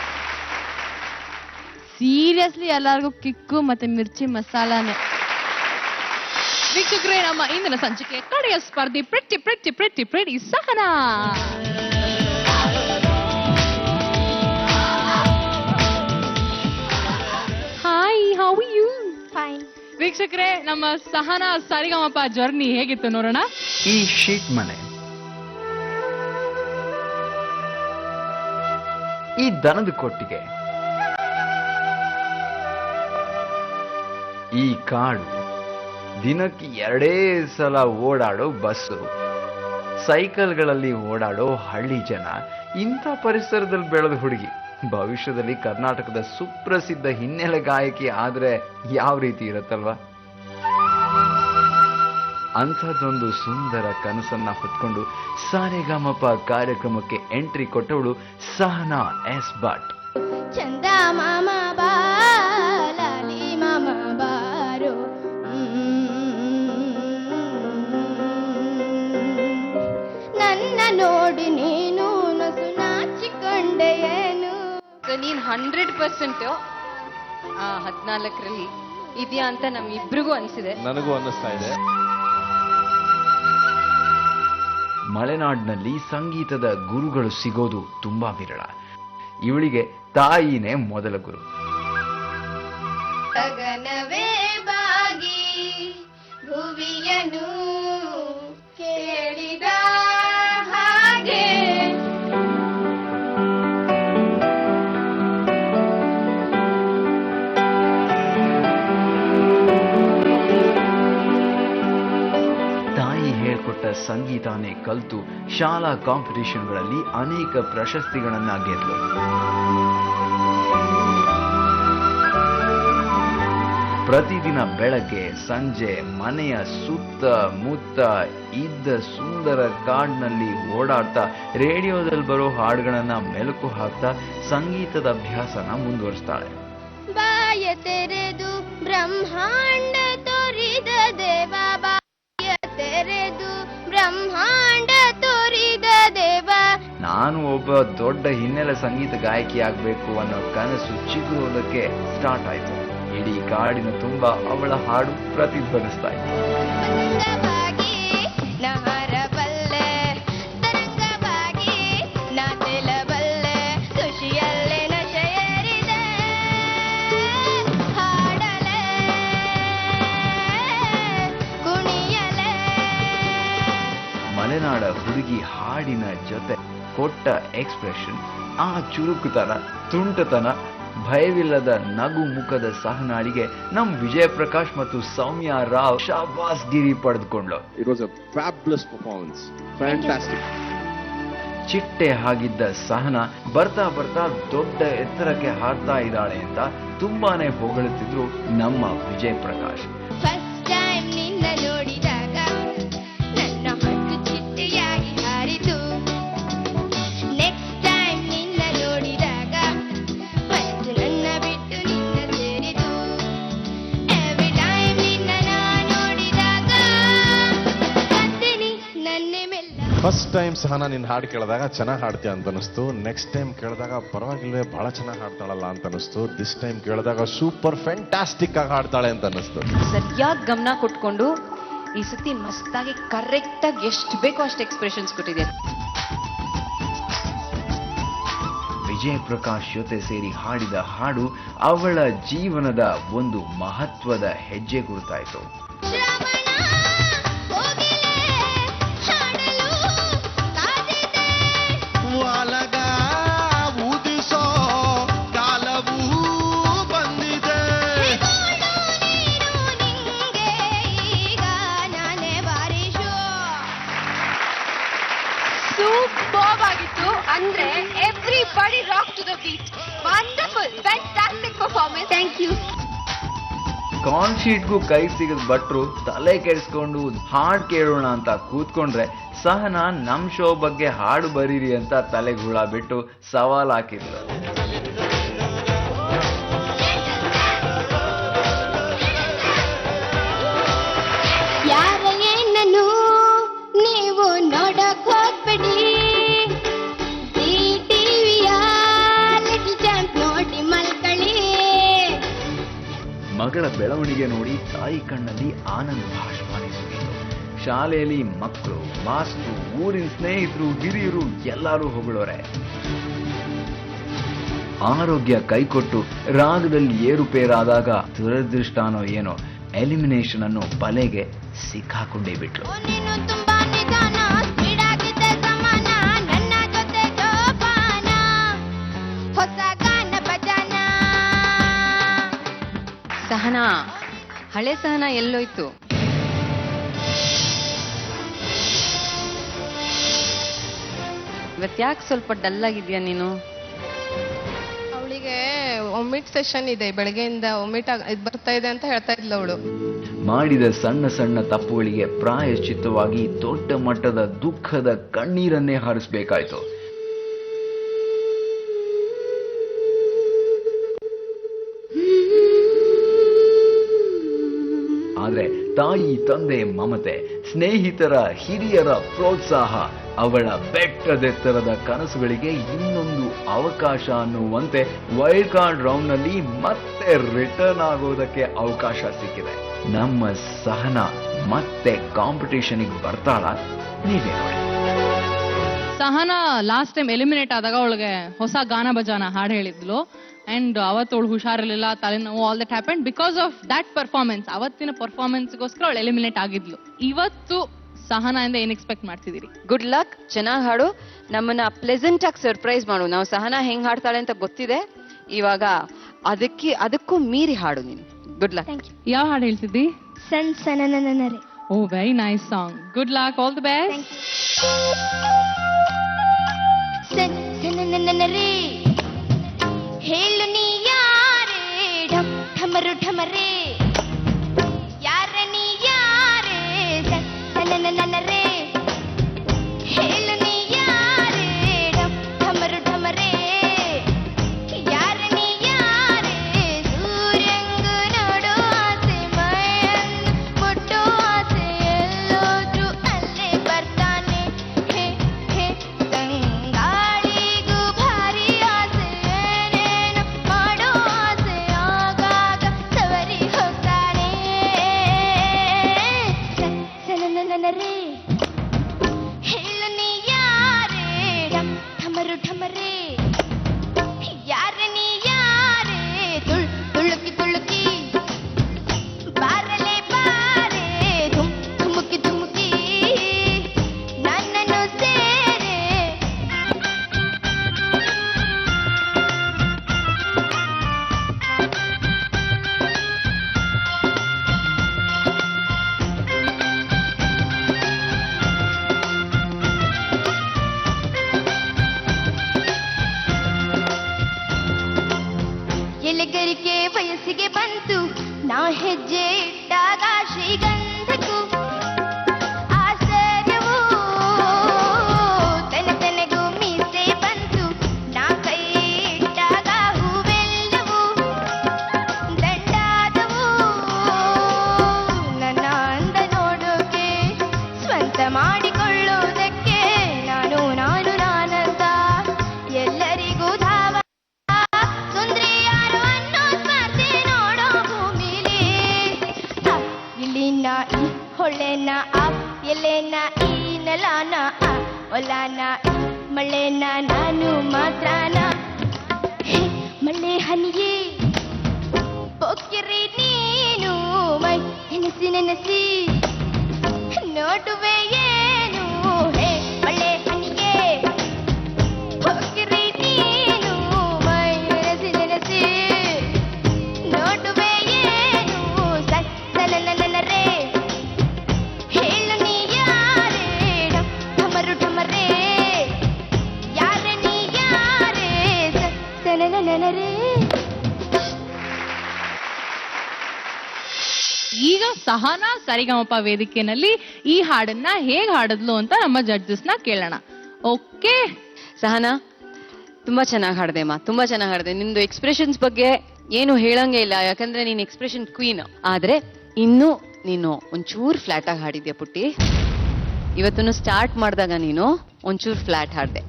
ಸೀರಿಯಸ್ಲಿ ಎಲ್ಲಾರ್ಗು ಕಿಕ್ಕು ಮತ್ತೆ ಮಿರ್ಚಿ ಮಸಾಲಾನೆ. ವೀಕ್ಷಕರೇ, ನಮ್ಮ ಇಂದಿನ ಸಂಚಿಕೆ ಕಡೆಯ ಸ್ಪರ್ಧಿ pretty pretty pretty pretty Sahana. Hi, how you? Fine. ವೀಕ್ಷಕರೇ, ನಮ್ಮ ಸಹನಾ ಸರಿಗಮಪ ಜರ್ನಿ ಹೇಗಿತ್ತು ನೋಡೋಣ. ಈ ಶೀಟ್ ಮನೆ, ಈ ದನದ ಕೊಟ್ಟಿಗೆ, ಈ ಕಾಡು, ದಿನಕ್ಕೆ 2 ಸಲ ಓಡಾಡೋ ಬಸ್ಸು, ಸೈಕಲ್ಗಳಲ್ಲಿ ಓಡಾಡೋ ಹಳ್ಳಿ ಜನ, ಇಂಥ ಪರಿಸರದಲ್ಲಿ ಬೆಳೆದ ಹುಡುಗಿ ಭವಿಷ್ಯದಲ್ಲಿ ಕರ್ನಾಟಕದ ಸುಪ್ರಸಿದ್ಧ ಹಿನ್ನೆಲೆ ಗಾಯಕಿ ಆದ್ರೆ ಯಾವ ರೀತಿ ಇರುತ್ತಲ್ವಾ? ಅಂಥದ್ದೊಂದು ಸುಂದರ ಕನಸನ್ನ ಹೊತ್ಕೊಂಡು ಸಾರೆಗಾಮಪ ಕಾರ್ಯಕ್ರಮಕ್ಕೆ ಎಂಟ್ರಿ ಕೊಟ್ಟವಳು ಸಹನಾ ಎಸ್ ಭಟ್. ಚಂದ ಮಾಮ ಬಾ, ಲಾಲಿ ಮಾಮ ಬಾರೋ, ನನ್ನ ನೋಡಿ ನೀನು ನಸು ನಾಚಿಕೊಂಡೆಯೇನು. ನೀನ್ 100% 14ರಲ್ಲಿ ಇದೆಯಾ ಅಂತ ನಮ್ಮಿಬ್ರಿಗೂ ಅನ್ಸಿದೆ. ನನಗೂ ಅನ್ನಿಸ್ತಾ ಇದೆ. ಮಲೆನಾಡಿನಲ್ಲಿ ಸಂಗೀತದ ಗುರುಗಳು ಸಿಗೋದು ತುಂಬಾ ವಿರಳ. ಇವಳಿಗೆ ತಾಯಿನೇ ಮೊದಲ ಗುರು. ಗಗನವೇ ಬಾಗಿ ಭುವಿಯನು ಕೇಳಿದ ಹಾಗೆ, ತಾಯಿ ಹೇಳ್ಕೊಟ್ಟ ಸಂಗೀತನೇ ಕಲಿತು ಶಾಲಾ ಕಾಂಪಿಟಿಷನ್ಗಳಲ್ಲಿ ಅನೇಕ ಪ್ರಶಸ್ತಿಗಳನ್ನ ಗೆದ್ಲು. ಪ್ರತಿದಿನ ಬೆಳಗ್ಗೆ ಸಂಜೆ ಮನೆಯ ಸುತ್ತ ಮುತ್ತ ಇದ್ದ ಸುಂದರ ಕಾಡಿನಲ್ಲಿ ಓಡಾಡ್ತಾ ರೇಡಿಯೋದಲ್ಲಿ ಬರೋ ಹಾಡುಗಳನ್ನ ಮೆಲುಕು ಹಾಕ್ತಾ ಸಂಗೀತದ ಅಭ್ಯಾಸನ ಮುಂದುವರಿಸ್ತಾಳೆ. ಬಾಯ ತೆರೆದು ಬ್ರಹ್ಮಾಂಡ ತೋರಿದ ದೇವ, ಬಾಯ ತೆರೆದು ಬ್ರಹ್ಮಾಂಡ ತೋರಿದ ದೇವ. ನಾನು ಒಬ್ಬ ದೊಡ್ಡ ಹಿನ್ನೆಲೆ ಸಂಗೀತ ಗಾಯಕಿ ಆಗ್ಬೇಕು ಅನ್ನೋ ಕನಸು ಚಿಗುರೋದಕ್ಕೆ ಸ್ಟಾರ್ಟ್ ಆಯ್ತು. ಇಡೀ ಕಾಡಿನ ತುಂಬಾ ಅವಳ ಹಾಡು ಪ್ರತಿಧ್ವನಿಸ್ತಾ ಇತ್ತು. ತರಂಗವಾಗಿ ನಾ ಹಾರಬಲ್ಲೆ, ತರಂಗವಾಗಿ ನಾ ತೇಲಬಲ್ಲೆ, ಖುಷಿಯಲ್ಲೇ ನಶೆಯೇರಿದೆ, ಹಾಡಲೆ ಕುಣಿಯಲೆ. ಮಲೆನಾಡ ಹುಡುಗಿ ಹಾಡಿನ ಜೊತೆ ಕೊಟ್ಟ ಎಕ್ಸ್ಪ್ರೆಷನ್, ಆ ಚುರುಕುತನ, ತುಂಟತನ, ಭಯವಿಲ್ಲದ ನಗು ಮುಖದ ಸಹನಾಳಿಗೆ ನಮ್ ವಿಜಯ ಪ್ರಕಾಶ್ ಮತ್ತು ಸೌಮ್ಯ ರಾವ್ ಶಾಬಾಸ್ ಗಿರಿ ಪಡೆದುಕೊಂಡ್ಲು. It was a fabulous performance. Fantastic. ಚಿಟ್ಟೆ ಆಗಿದ್ದ ಸಹನ ಬರ್ತಾ ಬರ್ತಾ ದೊಡ್ಡ ಎತ್ತರಕ್ಕೆ ಹಾರ್ತಾ ಇದ್ದಾಳೆ ಅಂತ ತುಂಬಾನೇ ಹೊಗಳುತ್ತಿದ್ರು ನಮ್ಮ ವಿಜಯ್ ಪ್ರಕಾಶ್. ಫಸ್ಟ್ ಟೈಮ್ ನಿನ್ನ ನೋಡಿದಾಗ ನನ್ನ ಹಕ್ಕು ಚಿಟ್ಟೆಯಾಗಿ ಹಾರಿತು. ನೆಕ್ಸ್ಟ್ ಟೈಮ್ ನಿನ್ನ ನೋಡಿದಾಗ ಮನಸ್ಸು ನನ್ನ ಬಿಟ್ಟು ನಿನ್ನ ಸೇರಿತು. ಎವ್ರಿ ಟೈಮ್ ನಿನ್ನ ನಾ ನೋಡಿದಾಗ ಫಸ್ಟ್ ಟೈಮ್ ಸಹನಾ ನಿನ್ನ ಹಾಡು ಕೇಳಿದಾಗ ಚೆನ್ನಾಗಿ ಹಾಡ್ತೀಯ ಅಂತ ಅನಿಸ್ತು. ನೆಕ್ಸ್ಟ್ ಟೈಮ್ ಕೇಳಿದಾಗ ಪರವಾಗಿಲ್ವೇ ಬಹಳ ಚೆನ್ನಾಗಿ ಹಾಡ್ತಾಳಲ್ಲ ಅಂತ ಅನಿಸ್ತು. ದಿಸ್ ಟೈಮ್ ಕೇಳಿದಾಗ ಸೂಪರ್ ಫ್ಯಾಂಟಾಸ್ಟಿಕ್ ಆಗಿ ಹಾಡ್ತಾಳೆ ಅಂತ ಅನಿಸ್ತು. ಸರಿಯಾಗಿ ಗಮನ ಕೊಟ್ಕೊಂಡು ಈ ಸತಿ ಮಸ್ತಾಗಿ ಕರೆಕ್ಟ್ ಆಗಿ ಎಷ್ಟು ಬೇಕೋ ಅಷ್ಟು ಎಕ್ಸ್ಪ್ರೆಷನ್ಸ್ ಕೊಟ್ಟಿದೆ. ವಿಜಯ್ ಪ್ರಕಾಶ್ ಜೊತೆ ಸೇರಿ ಹಾಡಿದ ಹಾಡು ಅವಳ ಜೀವನದ ಒಂದು ಮಹತ್ವದ ಹೆಜ್ಜೆ ಗುರುತಾಯಿತು. ಸೂಪರ್ಬ್ ಆಗಿತ್ತು. ಅಂದ್ರೆ everybody rock to the beat. Wonderful, fantastic performance. Thank you. Call ಶೀಟ್ಗೂ ಕೈ ಸಿಗದ್ ಭಟ್ರು ತಲೆ ಕೆಡಿಸ್ಕೊಂಡು ಹಾಡ್ ಕೇಳೋಣ ಅಂತ ಕೂತ್ಕೊಂಡ್ರೆ ಸಹನಾ ನಮ್ ಶೋ ಬಗ್ಗೆ ಹಾಡು ಬರೀರಿ ಅಂತ ತಲೆಗೆ ಹುಳ ಬಿಟ್ಟು ಸವಾಲ್ ಹಾಕಿದ್ರು. ಯಾರ ಏನನ್ನು ನೀವು ನೋಡಕ್ ಹೋಗ್ಬೇಡಿ. ಟಿವಿಯ ಲಿಟಲ್ ಚಾಂಪ್ ನೋಡಿ ಮಲ್ಕಳಿ. ಮಗಳ ಬೆಳವಣಿಗೆ ನೋಡಿ ತಾಯಿ ಕಣ್ಣಲ್ಲಿ ಆನಂದ ಭಾಷಮಾನೆ ಸುರಿಯಿತು. ಶಾಲೆಯಲ್ಲಿ ಮಕ್ಕಳು, ಮಾಸ್ಟ್ರು, ಊರಿನ ಸ್ನೇಹಿತರು, ಹಿರಿಯರು ಎಲ್ಲರೂ ಹೊಗಳೋರೆ. ಆರೋಗ್ಯ ಕೈಕೊಟ್ಟು ರಾಗದಲ್ಲಿ ಏರುಪೇರಾದಾಗ ದುರದೃಷ್ಟನೋ ಏನೋ ಎಲಿಮಿನೇಷನ್ ಅನ್ನೋ ಬಲೆಗೆ ಸಿಕ್ಕಾಕೊಂಡೇ ಬಿಟ್ಲು. ನೀನು ತುಂಬಾ ನಿಧಾನ, ಸ್ಪೀಡ್ ಆಗಿದೆ ಸಮಾನ, ನನ್ನ ಜೊತೆ ಜೋಪಾನ, ಹೊಸ ಗಾನ ಭಜನ. ಸಹನಾ, ಹಳೆ ಸಹನಾ ಎಲ್ಲೋಯ್ತು? ಇವತ್ತ್ಯಾಕೆ ಸ್ವಲ್ಪ ಡಲ್ ಆಗಿದ್ಯಾ ನೀನು? ಅವಳಿಗೆ ಒಮಿಟ್ ಸೆಷನ್ ಇದೆ, ಬೆಳಗ್ಗೆಯಿಂದ ಒಮಿಟ್ ಬರ್ತಾ ಇದೆ ಅಂತ ಹೇಳ್ತಾ ಇದ್ಲು ಅವಳು. ಮಾಡಿದ ಸಣ್ಣ ಸಣ್ಣ ತಪ್ಪುಗಳಿಗೆ ಪ್ರಾಯಶ್ಚಿತ್ತವಾಗಿ ದೊಡ್ಡ ಮಟ್ಟದ ದುಃಖದ ಕಣ್ಣೀರನ್ನೇ ಹಾರಿಸಬೇಕಾಯ್ತು. ಆದ್ರೆ ತಾಯಿ ತಂದೆ ಮಮತೆ, ಸ್ನೇಹಿತರ ಹಿರಿಯರ ಪ್ರೋತ್ಸಾಹ ಅವಳ ಬೆಟ್ಟದೆತ್ತರದ ಕನಸುಗಳಿಗೆ ಇನ್ನೊಂದು ಅವಕಾಶ ಅನ್ನುವಂತೆ ವೈಲ್ಡ್ ಕಾರ್ಡ್ ರೌಂಡ್ ನಲ್ಲಿ ಮತ್ತೆ ರಿಟರ್ನ್ ಆಗೋದಕ್ಕೆ ಅವಕಾಶ ಸಿಕ್ಕಿದೆ. ನಮ್ಮ ಸಹನಾ ಮತ್ತೆ ಕಾಂಪಿಟೇಷನ್ ಬರ್ತಾಳ? ನೀವೇ ನೋಡಿ. ಸಹನಾ ಲಾಸ್ಟ್ ಟೈಮ್ ಎಲಿಮಿನೇಟ್ ಆದಾಗ ಅವಳಿಗೆ ಹೊಸ ಗಾನ ಭಜಾನ ಹಾಡು ಹೇಳಿದ್ಲು. ಅಂಡ್ ಅವತ್ತವಳು ಹುಷಾರಿರ್ಲಿಲ್ಲ, ತಲೆನೋವು, all that happen because of that performance. ಅವತ್ತಿನ ಪರ್ಫಾರ್ಮೆನ್ಸ್ಗೋಸ್ಕರ ಅವಳು ಎಲಿಮಿನೇಟ್ ಆಗಿದ್ಲು. ಇವತ್ತು ಸಹನಾ ಇಂದ ಏನ್ ಎಕ್ಸ್ಪೆಕ್ಟ್ ಮಾಡ್ತಿದ್ದೀರಿ? ಗುಡ್ ಲಕ್, ಚೆನ್ನಾಗಿ ಹಾಡು, ನಮ್ಮನ್ನ ಪ್ಲೆಸೆಂಟ್ ಆಗಿ ಸರ್ಪ್ರೈಸ್ ಮಾಡು. ನಾವು ಸಹನಾ ಹೆಂಗ್ ಹಾಡ್ತಾಳೆ ಅಂತ ಗೊತ್ತಿದೆ, ಇವಾಗ ಅದಕ್ಕೂ ಮೀರಿ ಹಾಡು ನೀನು. Good luck. ಯಾವ ಹಾಡು ಹೇಳ್ತಿದ್ದಿ? ಸಣ್ಣ ಸನನನನರೆ. Oh, very nice song. Good luck, all the best. ಸಣ್ಣ ಸನನನನರೆ, ಹೇಳು ನೀ ಯಾರೇ, ಢಮ್ ಢಮರು ಢಮರೇ, ಯಾರ ನೀ ಯಾರೇ, ಸನನನನರೆ, ಹೇಳು ನೀ ಯಾರೇ, ಢಮ್ ಢಮರು ಢಮರೇ, ಯಾರ ನೀ ಯಾರೇ, ಸೂರ್ಯಂಗು ನೋಡೋ ಆಸೆ, ಮೈಯನ್ನು ಮುಟ್ಟೋ ಆಸೆ, ಎಲ್ಲೋದ್ರೂ ಅಲ್ಲೇ ಬರ್ತಾನೆ, ಹೇ ಹೇ ತಂಗಾಳಿಗೂ ಭಾರಿ ಆಸೆ, ಏನೇನು ಮಾಡೋ ಆಸೆ, ಆಗಾಗ ಸವರಿ ಹೋಗ್ತಾನೆ, ಸನನನನರೆ, ಹೇಳು ನೀ ಯಾರೇ, ಢಮ್ ಢಮರು ಢಮರೇ, ಯಾರ ನೀ ಯಾರೇ, ತುಳುಕಿ ತುಳುಕಿ ಬಾರಲೆ ಬಾರೆ, ಧುಮುಕಿ ಧುಮುಕಿ ನನ್ನನ್ನು ಸೇರೆ. ಎಲೆನ ಈ ನೆಲನ ಹೊಲನ ಮಳೆನ ನಾನು ಮಾತ್ರನ ಮಳೆ ಹನಿಯೇ ಪೊಕ್ಕಿರಿ ನೀನು ಮೈ ನೆನೆಸಿ ನೆನೆಸಿ ನೋಡುವೆ ಏನು ಹೇ ಮಳೆ ಹನಿಯೇ ಪೊಕ್ಕಿರಿ ನೀನು ಮೈ ನೆನೆಸಿ ನೆನೆಸಿ ನೋಡುವೆ ಏನು ಸನನನರೇ ಹೇಳು ನೀ ಯಾರೇ ಢಮರು ಢಮರೇ ಯಾರೇ ನೀ ಯಾರೇ ಸನನನರೇ. ಈಗ ಸಹನಾ ಸರಿಗಮಪ ವೇದಿಕೆಯಲ್ಲಿ ಈ ಹಾಡನ್ನ ಹೇಗ್ ಹಾಡಿದ್ಲು ಅಂತ ನಮ್ಮ ಜಡ್ಜಸ್ ನ ಕೇಳೋಣ. ಓಕೆ ಸಹನಾ, ತುಂಬಾ ಚೆನ್ನಾಗಿ ಹಾಡ್ದೆ ಅಮ್ಮ, ತುಂಬಾ ಚೆನ್ನಾಗಿ ಹಾಡ್ದೆ. ನಿಂದು ಎಕ್ಸ್ಪ್ರೆಷನ್ಸ್ ಬಗ್ಗೆ ಏನು ಹೇಳಂಗೆ ಇಲ್ಲ, ಯಾಕಂದ್ರೆ ನೀನ್ ಎಕ್ಸ್ಪ್ರೆಷನ್ ಕ್ವೀನ್. ಆದ್ರೆ ಇನ್ನು ನೀನು ಒಂಚೂರು ಫ್ಲಾಟ್ ಆಗಿ ಹಾಡಿದ್ಯಾ ಪುಟ್ಟಿ. ಇವತ್ತನ್ನು ಸ್ಟಾರ್ಟ್ ಮಾಡಿದಾಗ ನೀನು ಒಂಚೂರು ಫ್ಲಾಟ್ ಹಾಡ್ದೆ,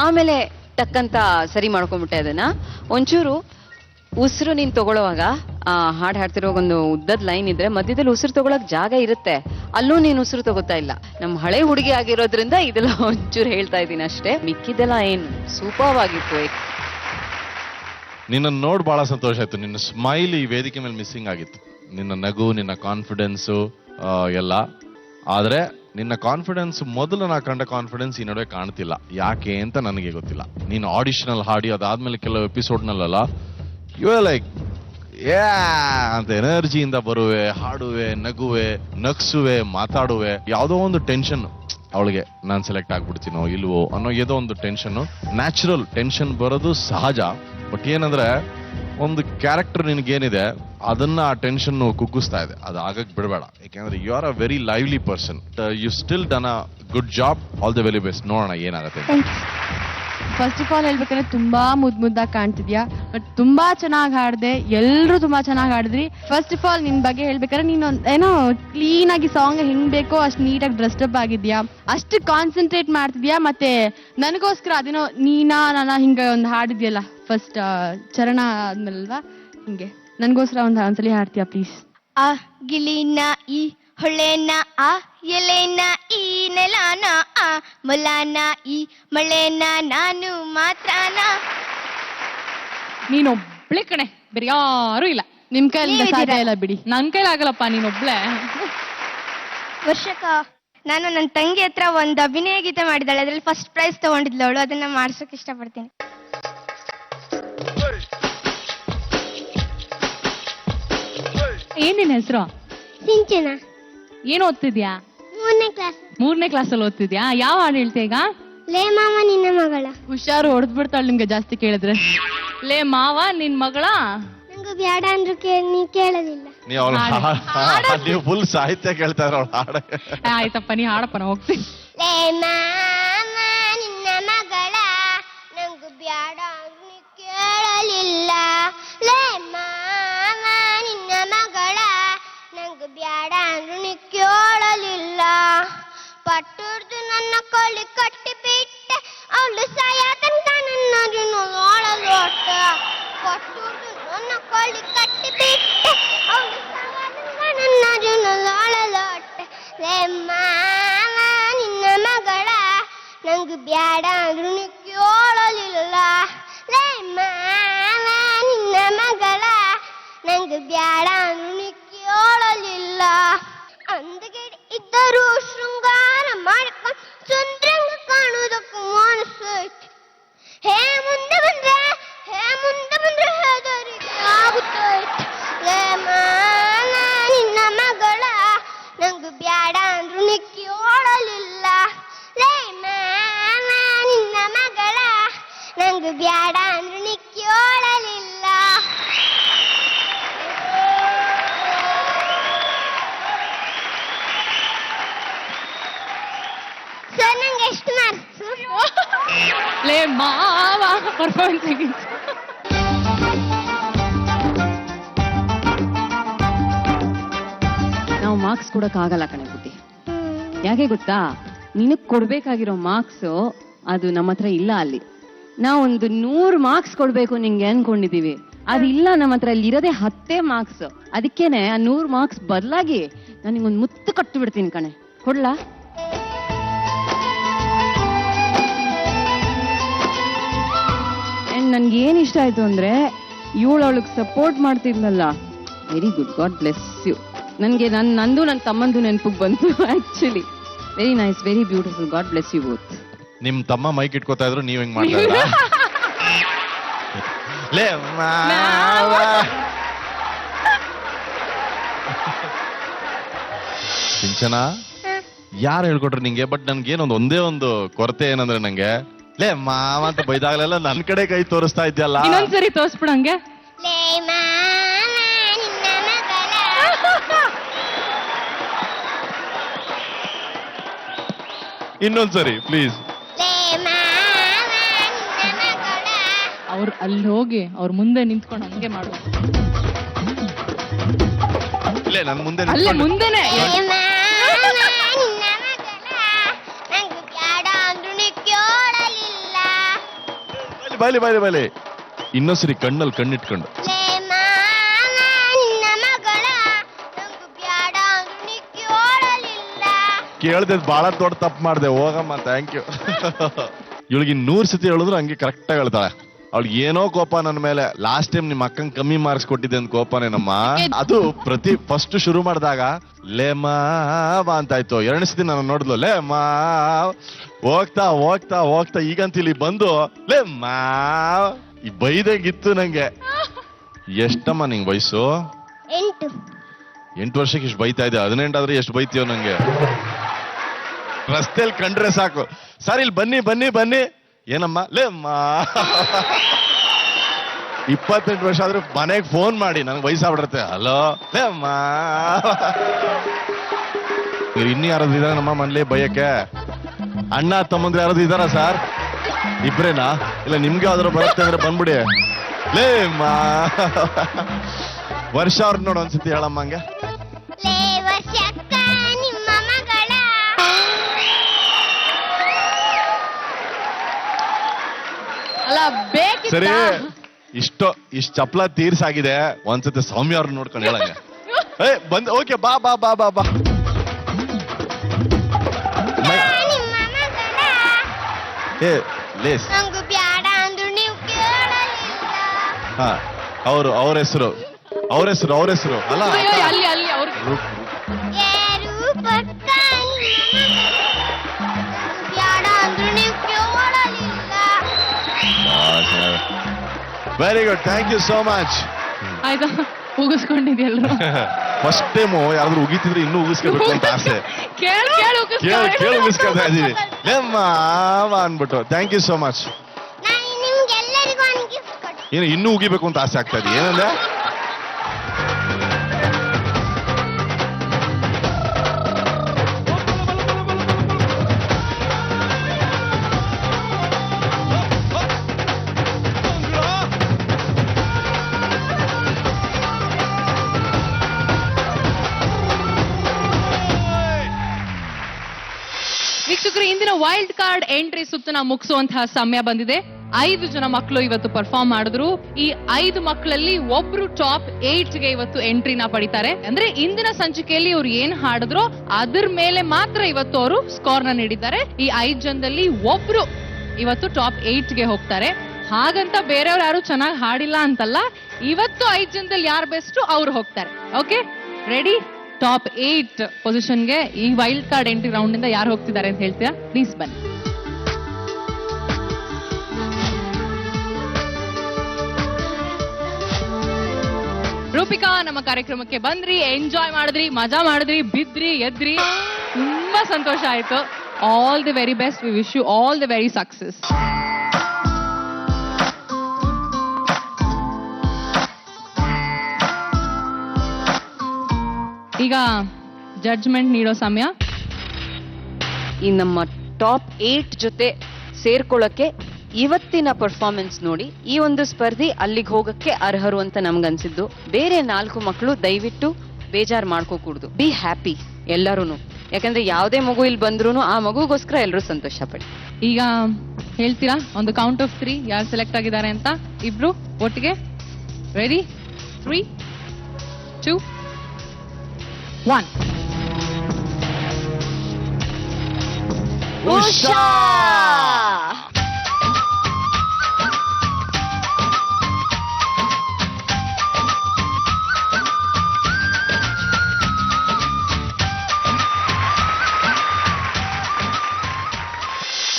ಆಮೇಲೆ ಟಕ್ಕಂತ ಸರಿ ಮಾಡ್ಕೊಂಡ್ಬಿಟ್ಟೆ ಅದನ್ನ. ಒಂಚೂರು ಉಸಿರು ನೀನ್ ತಗೊಳ್ಳೋವಾಗ ಹಾಡ್ ಹಾಡ್ತಿರೋ ಒಂದು ಉದ್ದದ ಲೈನ್ ಇದ್ರೆ ಮಧ್ಯದಲ್ಲಿ ಉಸಿರು ತಗೊಳಕ್ ಜಾಗ ಇರುತ್ತೆ, ಅಲ್ಲೂ ನೀನು ಉಸಿರು ತಗೋತಾ ಇಲ್ಲ. ನಮ್ ಹಳೆ ಹುಡುಗಿ ಆಗಿರೋದ್ರಿಂದ ಇದೆಲ್ಲ ಒಂಚೂರು ಹೇಳ್ತಾ ಇದ್ದೀನಿ ಅಷ್ಟೇ. ಮಿಕ್ಕಿದೆಲ್ಲ ಏನು ಸೂಪರ್ ಆಗಿತ್ತು. ನಿನ್ನ ನೋಡ್ ಬಹಳ ಸಂತೋಷ ಆಯ್ತು. ನಿನ್ನ ಸ್ಮೈಲ್ ಈ ವೇದಿಕೆ ಮೇಲೆ ಮಿಸ್ಸಿಂಗ್ ಆಗಿತ್ತು. ನಿನ್ನ ನಗು, ನಿನ್ನ ಕಾನ್ಫಿಡೆನ್ಸು ಎಲ್ಲ. ಆದ್ರೆ ನಿನ್ನ ಕಾನ್ಫಿಡೆನ್ಸ್, ಮೊದಲು ನಾ ಕಂಡ ಕಾನ್ಫಿಡೆನ್ಸ್ ಈ ನಡುವೆ ಕಾಣ್ತಿಲ್ಲ. ಯಾಕೆ ಅಂತ ನನಗೆ ಗೊತ್ತಿಲ್ಲ. ನೀನು ಆಡಿಷನ್ ಅಲ್ಲಿ ಹಾಡಿ ಅದಾದ್ಮೇಲೆ ಕೆಲವು ಎಪಿಸೋಡ್ ನಲ್ಲ ಯು ಲೈಕ್ ಯಾ ಅಂತ ಎನರ್ಜಿಯಿಂದ ಬರುವೆ, ಹಾಡುವೆ, ನಗುವೆ, ನಗ್ಸುವೆ, ಮಾತಾಡುವೆ. ಯಾವುದೋ ಒಂದು ಟೆನ್ಷನ್ ಅವಳಿಗೆ, ನಾನು ಸೆಲೆಕ್ಟ್ ಆಗ್ಬಿಡ್ತೀನೋ ಇಲ್ವೋ ಅನ್ನೋ ಏನೋ ಒಂದು ಟೆನ್ಷನ್. ನ್ಯಾಚುರಲ್ ಟೆನ್ಷನ್ ಬರೋದು ಸಹಜ. ಬಟ್ ಏನಂದ್ರೆ ಒಂದು ಕ್ಯಾರೆಕ್ಟರ್ ನಿನಗೇನಿದೆ ಅದನ್ನ ಆ ಟೆನ್ಷನ್ ಕುಗ್ಗಿಸ್ತಾ ಇದೆ. ಅದು ಆಗಕ್ ಬಿಡಬೇಡ, ಯಾಕೆಂದ್ರೆ you are a very lively person. You still done a good job. All the very best. ನೋಡೋಣ ಏನಾಗುತ್ತೆ. ಫಸ್ಟ್ ಆಫ್ ಆಲ್ ಹೇಳ್ಬೇಕಂದ್ರೆ ತುಂಬಾ ಮುದ್ದಾಗಿ ಕಾಣ್ತಿದ್ಯಾ, ಬಟ್ ತುಂಬಾ ಚೆನ್ನಾಗಿ ಹಾಡ್ದೆ. ಎಲ್ರು ತುಂಬಾ ಚೆನ್ನಾಗಿ ಹಾಡಿದ್ರಿ. ಫಸ್ಟ್ ಆಫ್ ಆಲ್ ನಿನ್ ಬಗ್ಗೆ ಹೇಳ್ಬೇಕಾದ್ರೆ ನೀನು ಏನೋ ಕ್ಲೀನ್ ಆಗಿ ಸಾಂಗ್ ಹೆಂಗ್ ಬೇಕೋ ಅಷ್ಟು ನೀಟಾಗಿ ಡ್ರೆಸ್ಡ್ ಅಪ್ ಆಗಿದ್ಯಾ, ಅಷ್ಟು ಕಾನ್ಸಂಟ್ರೇಟ್ ಮಾಡ್ತಿದ್ಯಾ. ಮತ್ತೆ ನನಗೋಸ್ಕರ ಅದೇನೋ ನೀನಾ ನಾನ ಹಿಂಗ ಒಂದು ಹಾಡಿದ್ಯಲ್ಲ ಫಸ್ಟ್ ಚರಣ ಆದ್ಮೇಲಲ್ವಾ, ಹಿಂಗೆ ನನ್ಗೋಸ್ಕರ ಒಂದ್ಸಲಿ ಹಾಡ್ತೀಯಾ ಪ್ಲೀಸ್? ಆ ಗಿಳಿನ ಈ ಹೊಳೆನ ಆ ಎಲೆನ ಈ ನೆಲನ ಆ ಮೊಲನ ಈ ಮಳೆನ ನಾನು ಮಾತ್ರನ. ನೀನೊಬ್ಳೆ ಕಣೆ, ಬೇರೆ ಯಾರು ಇಲ್ಲ. ನಿಮ್ ಕೈಲಿಂದ ಸಾಧ್ಯ ಇಲ್ಲ ಬಿಡಿ. ನನ್ ಕೈಲಾಗಲ್ಲಪ್ಪ, ನೀನೊಬ್ಳೆ. ವರ್ಷಕ್ಕ ನಾನು ನನ್ನ ತಂಗಿ ಹತ್ರ ಒಂದು ಅಭಿನಯ ಗೀತೆ ಮಾಡಿದ್ದಾಳೆ, ಅದ್ರಲ್ಲಿ ಫಸ್ಟ್ ಪ್ರೈಸ್ ತಗೊಂಡಿದ್ಲು ಅವಳು. ಅದನ್ನ ಮಾಡ್ಸಕ್ ಇಷ್ಟಪಡ್ತೀನಿ. ಏನ್ ನಿನ್ ಹೆಸರು? ಸಿಂಚನ, ಏನ್ ಓದ್ತಿದ್ಯಾ? 3ನೇ ಕ್ಲಾಸ್. 3ನೇ ಕ್ಲಾಸಲ್ಲಿ ಓದ್ತಿದ್ಯಾ? ಯಾವ ಹಾಡು ಹೇಳ್ತೀಯ ಈಗ? ಲೇ ಮಾವ ನಿನ್ನ ಮಗಳ. ಹುಷಾರು, ಹೊಡೆದ್ ಬಿಡ್ತಾಳೆ ನಿಮ್ಗೆ ಜಾಸ್ತಿ ಕೇಳಿದ್ರೆ. ಲೇ ಮಾವ ನಿನ್ ಮಗಳ? ನಂಗೆ ಬ್ಯಾಡ ಅಂದ್ರು ನೀ ಕೇಳಲಿಲ್ಲ. ನೀವು ಫುಲ್ ಸಾಹಿತ್ಯ ಕೇಳ್ತಾ ಇದ್ರ ಅವಳ ಹಾಡ. ಆಯ್ತಪ್ಪ, ನೀ ಹಾಡಪ್ಪ, ನಾ ಹೋಗ್ತೀನಿ. ಲೇ ಮಾವ ನಿನ್ನ ಮಗಳ ನಂಗೆ ಬ್ಯಾಡ ಅಂದ್ರು ನೀ ಕೇಳಲಿಲ್ಲ. ಲೇ ಮಾವ ನಿನ್ನ ಮಗಳ ನಂಗೆ ಬ್ಯಾಡ ಅಂದ್ರು ನೀ ಕೇಳಲಿಲ್ಲ. ಪಟ್ಟುರ್ದು ನನ್ನ ಕೊಳ್ಳಿ ಕಟ್ಟಿ ಬಿಟ್ಟೆ, ಅವಳು ಸಾಯತಂತ ನನ್ನ ನೋಳಲೋಟ. ಪಟ್ಟುರ್ದು ನನ್ನ ಕೊಳ್ಳಿ ಕಟ್ಟಿ ಬಿಟ್ಟೆ, ಅವಳು ಸಾಯತಂತ ನನ್ನ ನೋಳಲೋಟ. ಲೇ ಮಾವ ನಿನ್ನ ಮಗಳ ನಂಗೆ ಬ್ಯಾಡ ಅಂದ್ರು ನೀ ಕೇಳಲಿಲ್ಲ. ಲೇ ಮಾವ ನಿನ್ನ ಮಗಳ ನಂಗೆ ಬ್ಯಾಡ ಅಂದ್ರು ನೀ ಕೇಳಲಿಲ್ಲ. ಅಂದಗಿಡ ಇದ್ದರೂ ಶೃಂಗಾರ ಮಾಡ್ಕೊಂಡು ಚಂದ್ರಂಗ ಕಾಣುವುದಕ್ಕೂ ಮನಸ್ಸೈತಿ. ಹೇ ಮುಂದೆ ಬಂದ್ರೆ ಹೆದರಿಕೆ ಆಗುತ್ತೈತಿ. ಲೇ ಮಾವ ನಿನ್ನ ಮಗಳ ನಂಗೆ ಬ್ಯಾಡ ಅಂದ್ರು ನೀ ಕೇಳಲಿಲ್ಲ. ಲೇ ಮಾವ ನಿನ್ನ ಮಗಳ ನಂಗೆ ಬ್ಯಾಡ ಅಂದ್ರು ನೀ ಕೇಳಲಿಲ್ಲ. ಸರ್ ನಂಗೆ ಎಷ್ಟು ಮಾರ್ಕ್ಸ್? ಲೇ ಮಾವ ಪರ್ಫಾರ್ಮೆನ್ಸ್ ಆಗಿತ್ತು. ನಾವು ಮಾರ್ಕ್ಸ್ ಕೊಡಕ್ ಆಗಲ್ಲ ಕಣೆ ಬುದ್ಧಿ. ಯಾಕೆ ಗೊತ್ತಾ, ನಿನಗ್ ಕೊಡ್ಬೇಕಾಗಿರೋ ಮಾರ್ಕ್ಸ್ ಅದು ನಮ್ಮ ಹತ್ರ ಇಲ್ಲ. ಅಲ್ಲಿ ನಾವೊಂದು 100 ಮಾರ್ಕ್ಸ್ ಕೊಡ್ಬೇಕು ನಿಂಗೆ ಅನ್ಕೊಂಡಿದೀವಿ, ಅದಿಲ್ಲ ನಮ್ಮ ಹತ್ರ. ಅಲ್ಲಿ ಇರೋದೇ 10 ಮಾರ್ಕ್ಸ್. ಅದಕ್ಕೇನೆ ಆ 100 ಮಾರ್ಕ್ಸ್ ಬದಲಾಗಿ ನಾನು ನಿಂಗೊಂದು ಮುತ್ತು ಕಟ್ಟು ಬಿಡ್ತೀನಿ ಕಣೆ. ಕೊಡ್ಲಾ? ನನ್ಗೆ ಏನ್ ಇಷ್ಟ ಆಯ್ತು ಅಂದ್ರೆ ಇವಳು ಅವಳಿಗೆ ಸಪೋರ್ಟ್ ಮಾಡ್ತಿದ್ಲಲ್ಲ, very good, God bless you. ನನ್ಗೆ ನಂದು ನನ್ನ ತಮ್ಮಂದು ನೆನಪಿಗೆ ಬಂತು actually. Very nice, very beautiful, God bless you both. ನಿಮ್ ತಮ್ಮ ಮೈಕ್ ಇಟ್ಕೋತಾ ಇದ್ರು ನೀವ್ ಹೆಂಗ್ ಮಾಡ್ತಾ ಇದ್ದೀರಾ? ಲೇ ಮಾವ. ಸಿಂಚನ ಯಾರು ಹೇಳ್ಕೊಟ್ರು ನಿಂಗೆ? ಬಟ್ ನನ್ಗೇನೊಂದು ಒಂದೇ ಒಂದು ಕೊರತೆ ಏನಂದ್ರೆ ನಂಗೆ ಲೇ ಮಾವ ಅಂತ ಬೈದಾಗಲೆಲ್ಲ ನನ್ ಕಡೆ ಕೈ ತೋರಿಸ್ತಾ ಇದ್ಯಲ್ಲ. ಇನ್ನೊಂದ್ಸರಿ ತೋರ್ಸ್ಬಿಡಂಗೆ. ಲೇ ಮಾವ ನಿನ್ನ ಮಗಳ. ಇನ್ನೊಂದ್ಸರಿ ಪ್ಲೀಸ್. ಲೇ ಮಾವ ನಿನ್ನ ಮಗಳ. ಅವ್ರು ಅಲ್ಲಿ ಹೋಗಿ ಅವ್ರ ಮುಂದೆ ನಿಂತ್ಕೊಂಡು ಹಂಗೆ ಮಾಡುವ. ಇಲ್ಲೇ ನನ್ ಮುಂದೆ ಅಲ್ಲೇ ನಿಂತ್ಕೊಂಡು- ಮುಂದೆನೆ. ಲೇ ಮಾವ ನಿನ್ನ ಮಗಳ. ನಂಗೆ ಬ್ಯಾಡ ಅಂದ್ರು ನೀ ಕೇಳಲಿಲ್ಲ. ಬಾಯ್ಲಿ ಬಾಯ್ಲಿ ಬಾಯ್ಲಿ. ಇನ್ನೊಂದ್ಸರಿ ಕಣ್ಣಲ್ಲಿ ಕಣ್ಣಿಟ್ಕೊಂಡು ಲೇ ಮಾವ ನಿನ್ನ ಮಗಳ. ನಂಗೆ ಬ್ಯಾಡ ಅಂದ್ರು ನೀ ಕೇಳಲಿಲ್ಲ. ಕೇಳ್ದೆ ಬಹಳ ದೊಡ್ಡ ತಪ್ಪು ಮಾಡ್ದೆ. ಹೋಗಮ್ಮ, ಥ್ಯಾಂಕ್ ಯು. ಇವಳಿಗೆ 100 ಸತಿ ಹೇಳಿದ್ರು ಹಂಗೆ ಕರೆಕ್ಟ್ ಆಗಿ ಹೇಳ್ತಾಳೆ. ಅವಳಿಗೆ ಏನೋ ಕೋಪ ನನ್ನ ಮೇಲೆ. ಲಾಸ್ಟ್ ಟೈಮ್ ನಿಮ್ಮ ಅಕ್ಕಂಗೆ ಕಮ್ಮಿ ಮಾರ್ಕ್ಸ್ ಕೊಟ್ಟಿದ್ದೆ ಅಂತ ಕೋಪನೇನಮ್ಮ. ಅದು ಪ್ರತಿ ಫಸ್ಟ್ ಶುರು ಮಾಡಿದಾಗ ಲೇ ಮಾವ ಅಂತಾಯ್ತು. 2ನೇ ಸತಿ ನಾನು ನೋಡಿದ್ಲು ಲೇ ಮಾವ್. ಹೋಗ್ತಾ ಹೋಗ್ತಾ ಹೋಗ್ತಾ ಈಗಂತ ಇಲ್ಲಿ ಬಂದು ಲೇ ಮಾವ್ ಈ ಬೈದಾಗಿತ್ತು ನಂಗೆ. ಎಷ್ಟಮ್ಮ ನಿಂಗೆ ವಯಸ್ಸು? 8 ವರ್ಷಕ್ಕೆ ಇಷ್ಟು ಬೈತಾ ಇದೆ. 18 ಆದ್ರೆ ಎಷ್ಟು ಬೈತೀಯೋ ನಂಗೆ. ರಸ್ತೆಯಲ್ಲಿ ಕಂಡ್ರೆ ಸಾಕು, ಸರ್ ಇಲ್ಲಿ ಬನ್ನಿ ಬನ್ನಿ ಬನ್ನಿ. ಏನಮ್ಮ ಲೇ ಮಾ. 28 ವರ್ಷ ಆದ್ರೆ ಮನೆಗೆ ಫೋನ್ ಮಾಡಿ ನನಗೆ ವಯಸ್ಸಾಗ್ಬಿಡತ್ತೆ. ಹಲೋ ಲೇ ಮಾ. ಇನ್ನು ಯಾರಾದ್ರೂ ಇದಾರ ನಮ್ಮ ಮನೇಲಿ ಬೈಯಕ್ಕೆ? ಅಣ್ಣ ತಮ್ಮಂದ್ರೆ ಯಾರಾದ್ರೂ ಇದಾರ ಸರ್? ಇಬ್ರೇನಾ? ಇಲ್ಲ ನಿಮ್ಗೆ ಯಾವ್ದಾರು ಬರುತ್ತೆ ಅಂದ್ರೆ ಬಂದ್ಬಿಡಿ. ಲೇ ಮಾ. ವರ್ಷ ಅವ್ರನ್ನ ನೋಡು ಒಂದ್ಸತಿ ಹೇಳಮ್ಮ ಹಂಗೆ. ಲೇ ವರ್ಷಕ್ಕ ನಿಮ್ಮ ಮಗಳ. ಅಲ್ಲ ಬೇಕಿತ್ತ? ಸರಿ, ಇಷ್ಟು ಚಪ್ಲ ತೀರ್ಸಾಗಿದೆ. ಒಂದ್ಸತಿ ಸೌಮ್ಯ ಅವ್ರನ್ನ ನೋಡ್ಕೊಂಡು ಹೇಳಂಗೆ. ಏ ಬಂದ್ ಓಕೆ ಬಾ ಬಾ ಬಾ ಬಾ ಬಾ. ನಿಮ್ಮ ಮಗಳ. ಏ ಲೇಸ್. ನಂಗೆ ಬ್ಯಾಡ ಅಂದ್ರು ನೀವು ಕೇಳಲಿಲ್ಲ. ಹಾ ಅವ್ರ ಹೆಸರು ಅಲ್ಲ ಅಯ್ಯೋ, ಅಲ್ಲಿ ಅಲ್ಲಿ ಅವ್ರು ಯಾರು ಪಕ್ಕ ಬ್ಯಾಡ ಅಂದ್ರು ನೀವು ಕೇಳಲಿಲ್ಲ. Very good, thank you so much. ಆಯ್ತಾ ಉಗಿಸ್ಕೊಂಡಿದ್ಯಲ್ರು. ಫಸ್ಟ್ ಟೈಮು ಯಾರಾದ್ರೂ ಉಗಿತಿದ್ರೆ ಇನ್ನೂ ಉಗಿಸ್ಕೋಬೇಕು ಅಂತ ಆಸೆ. ಕೇಳು ಕೇಳು ಉಗಿಸ್ಕೊತಾ ಇದೀವಿ ಮಾವ ಅನ್ಬಿಟ್ಟು. Thank you so much. ನಾನು ನಿಮ್ಗೆಲ್ಲರಿಗೂ ಒಂದು ಗಿಫ್ಟ್ ಕೊಡ್ತೀನಿ. ಏನು ಇನ್ನೂ ಉಗಿಬೇಕು ಅಂತ ಆಸೆ ಆಗ್ತಾ ಇದೆ. ಏನಂದ್ರೆ ವೀಕ್ಷಕರು, ಇಂದಿನ ವೈಲ್ಡ್ ಕಾರ್ಡ್ ಎಂಟ್ರಿ ಸುತ್ತನ ಮುಗಿಸುವಂತಹ ಸಮಯ ಬಂದಿದೆ. 5 ಜನ ಮಕ್ಕಳು ಇವತ್ತು ಪರ್ಫಾರ್ಮ್ ಮಾಡಿದ್ರು. ಈ 5 ಮಕ್ಕಳಲ್ಲಿ ಒಬ್ರು ಟಾಪ್ 8ಗೆ ಇವತ್ತು ಎಂಟ್ರಿನ ಪಡಿತಾರೆ. ಅಂದ್ರೆ ಇಂದಿನ ಸಂಚಿಕೆಯಲ್ಲಿ ಅವ್ರು ಏನ್ ಹಾಡಿದ್ರು ಅದ್ರ ಮೇಲೆ ಮಾತ್ರ ಇವತ್ತು ಅವರು ಸ್ಕೋರ್ ನ ನೀಡಿದ್ದಾರೆ. ಈ 5 ಜನದಲ್ಲಿ ಒಬ್ರು ಇವತ್ತು ಟಾಪ್ 8ಗೆ ಹೋಗ್ತಾರೆ. ಹಾಗಂತ ಬೇರೆಯವ್ರು ಯಾರು ಚೆನ್ನಾಗಿ ಹಾಡಿಲ್ಲ ಅಂತಲ್ಲ. ಇವತ್ತು 5 ಜನದಲ್ಲಿ ಯಾರು ಬೆಸ್ಟ್ ಅವ್ರು ಹೋಗ್ತಾರೆ. Okay, ready? ಟಾಪ್ 8 ಪೊಸಿಷನ್ಗೆ ಈ ವೈಲ್ಡ್ ಕಾರ್ಡ್ ಎಂಟ್ರಿ ರೌಂಡ್ ಇಂದ ಯಾರು ಹೋಗ್ತಿದ್ದಾರೆ ಅಂತ ಹೇಳ್ತೀರಾ? ಪ್ಲೀಸ್ ಬನ್ನಿ. ರೂಪಿಕಾ ನಮ್ಮ ಕಾರ್ಯಕ್ರಮಕ್ಕೆ ಬಂದ್ರಿ, ಎಂಜಾಯ್ ಮಾಡಿದ್ರಿ, ಮಜಾ ಮಾಡಿದ್ರಿ, ಬಿದ್ರಿ ಎದ್ರಿ, ತುಂಬಾ ಸಂತೋಷ ಆಯ್ತು. All the very best. We wish you all the very success. ಈಗ ಜಡ್ಜ್ಮೆಂಟ್ ನೀಡೋ ಸಮಯ. ಈ ನಮ್ಮ ಟಾಪ್ 8 ಜೊತೆ ಸೇರ್ಕೊಳ್ಳಕ್ಕೆ ಇವತ್ತಿನ ಪರ್ಫಾರ್ಮೆನ್ಸ್ ನೋಡಿ ಈ ಒಂದು ಸ್ಪರ್ಧಿ ಅಲ್ಲಿಗೆ ಹೋಗಕ್ಕೆ ಅರ್ಹರು ಅಂತ ನಮ್ಗನ್ಸಿದ್ದು. ಬೇರೆ 4 ಮಕ್ಕಳು ದಯವಿಟ್ಟು ಬೇಜಾರ್ ಮಾಡ್ಕೋಕೂಡ್ದು. ಬಿ ಹ್ಯಾಪಿ ಎಲ್ಲರೂ. ಯಾಕಂದ್ರೆ ಯಾವುದೇ ಮಗು ಇಲ್ಲಿ ಬಂದ್ರು ಆ ಮಗುಗೋಸ್ಕರ ಎಲ್ಲರೂ ಸಂತೋಷ ಪಡಿ. ಈಗ ಹೇಳ್ತೀರಾ ಒಂದು ಕೌಂಟ್ ಆಫ್ 3 ಯಾರು ಸೆಲೆಕ್ಟ್ ಆಗಿದ್ದಾರೆ ಅಂತ? ಇಬ್ರು ಒಟ್ಟಿಗೆ. ರೆಡಿ? 3, 2, 1. ಉಷಾ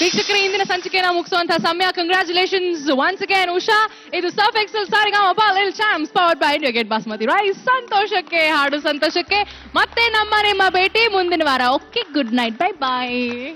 ವೀಕ್ಷಕರೇ, ಇಂದಿನ ಸಂಚಿಕೆನ ಮುಗಿಸುವಂತಹ ಸಮಯ. Congratulations once again Usha. ಇದು surf excel Saregamapa little champs powered by India Gate basmati rice. ಸಂತೋಷಕ್ಕೆ ಹಾಡು ಸಂತೋಷಕ್ಕೆ. ಮತ್ತೆ ನಿಮ್ಮ ಭೇಟಿ ಮುಂದಿನ ವಾರ. ಓಕೆ, ಗುಡ್ ನೈಟ್, ಬೈ ಬಾಯ್.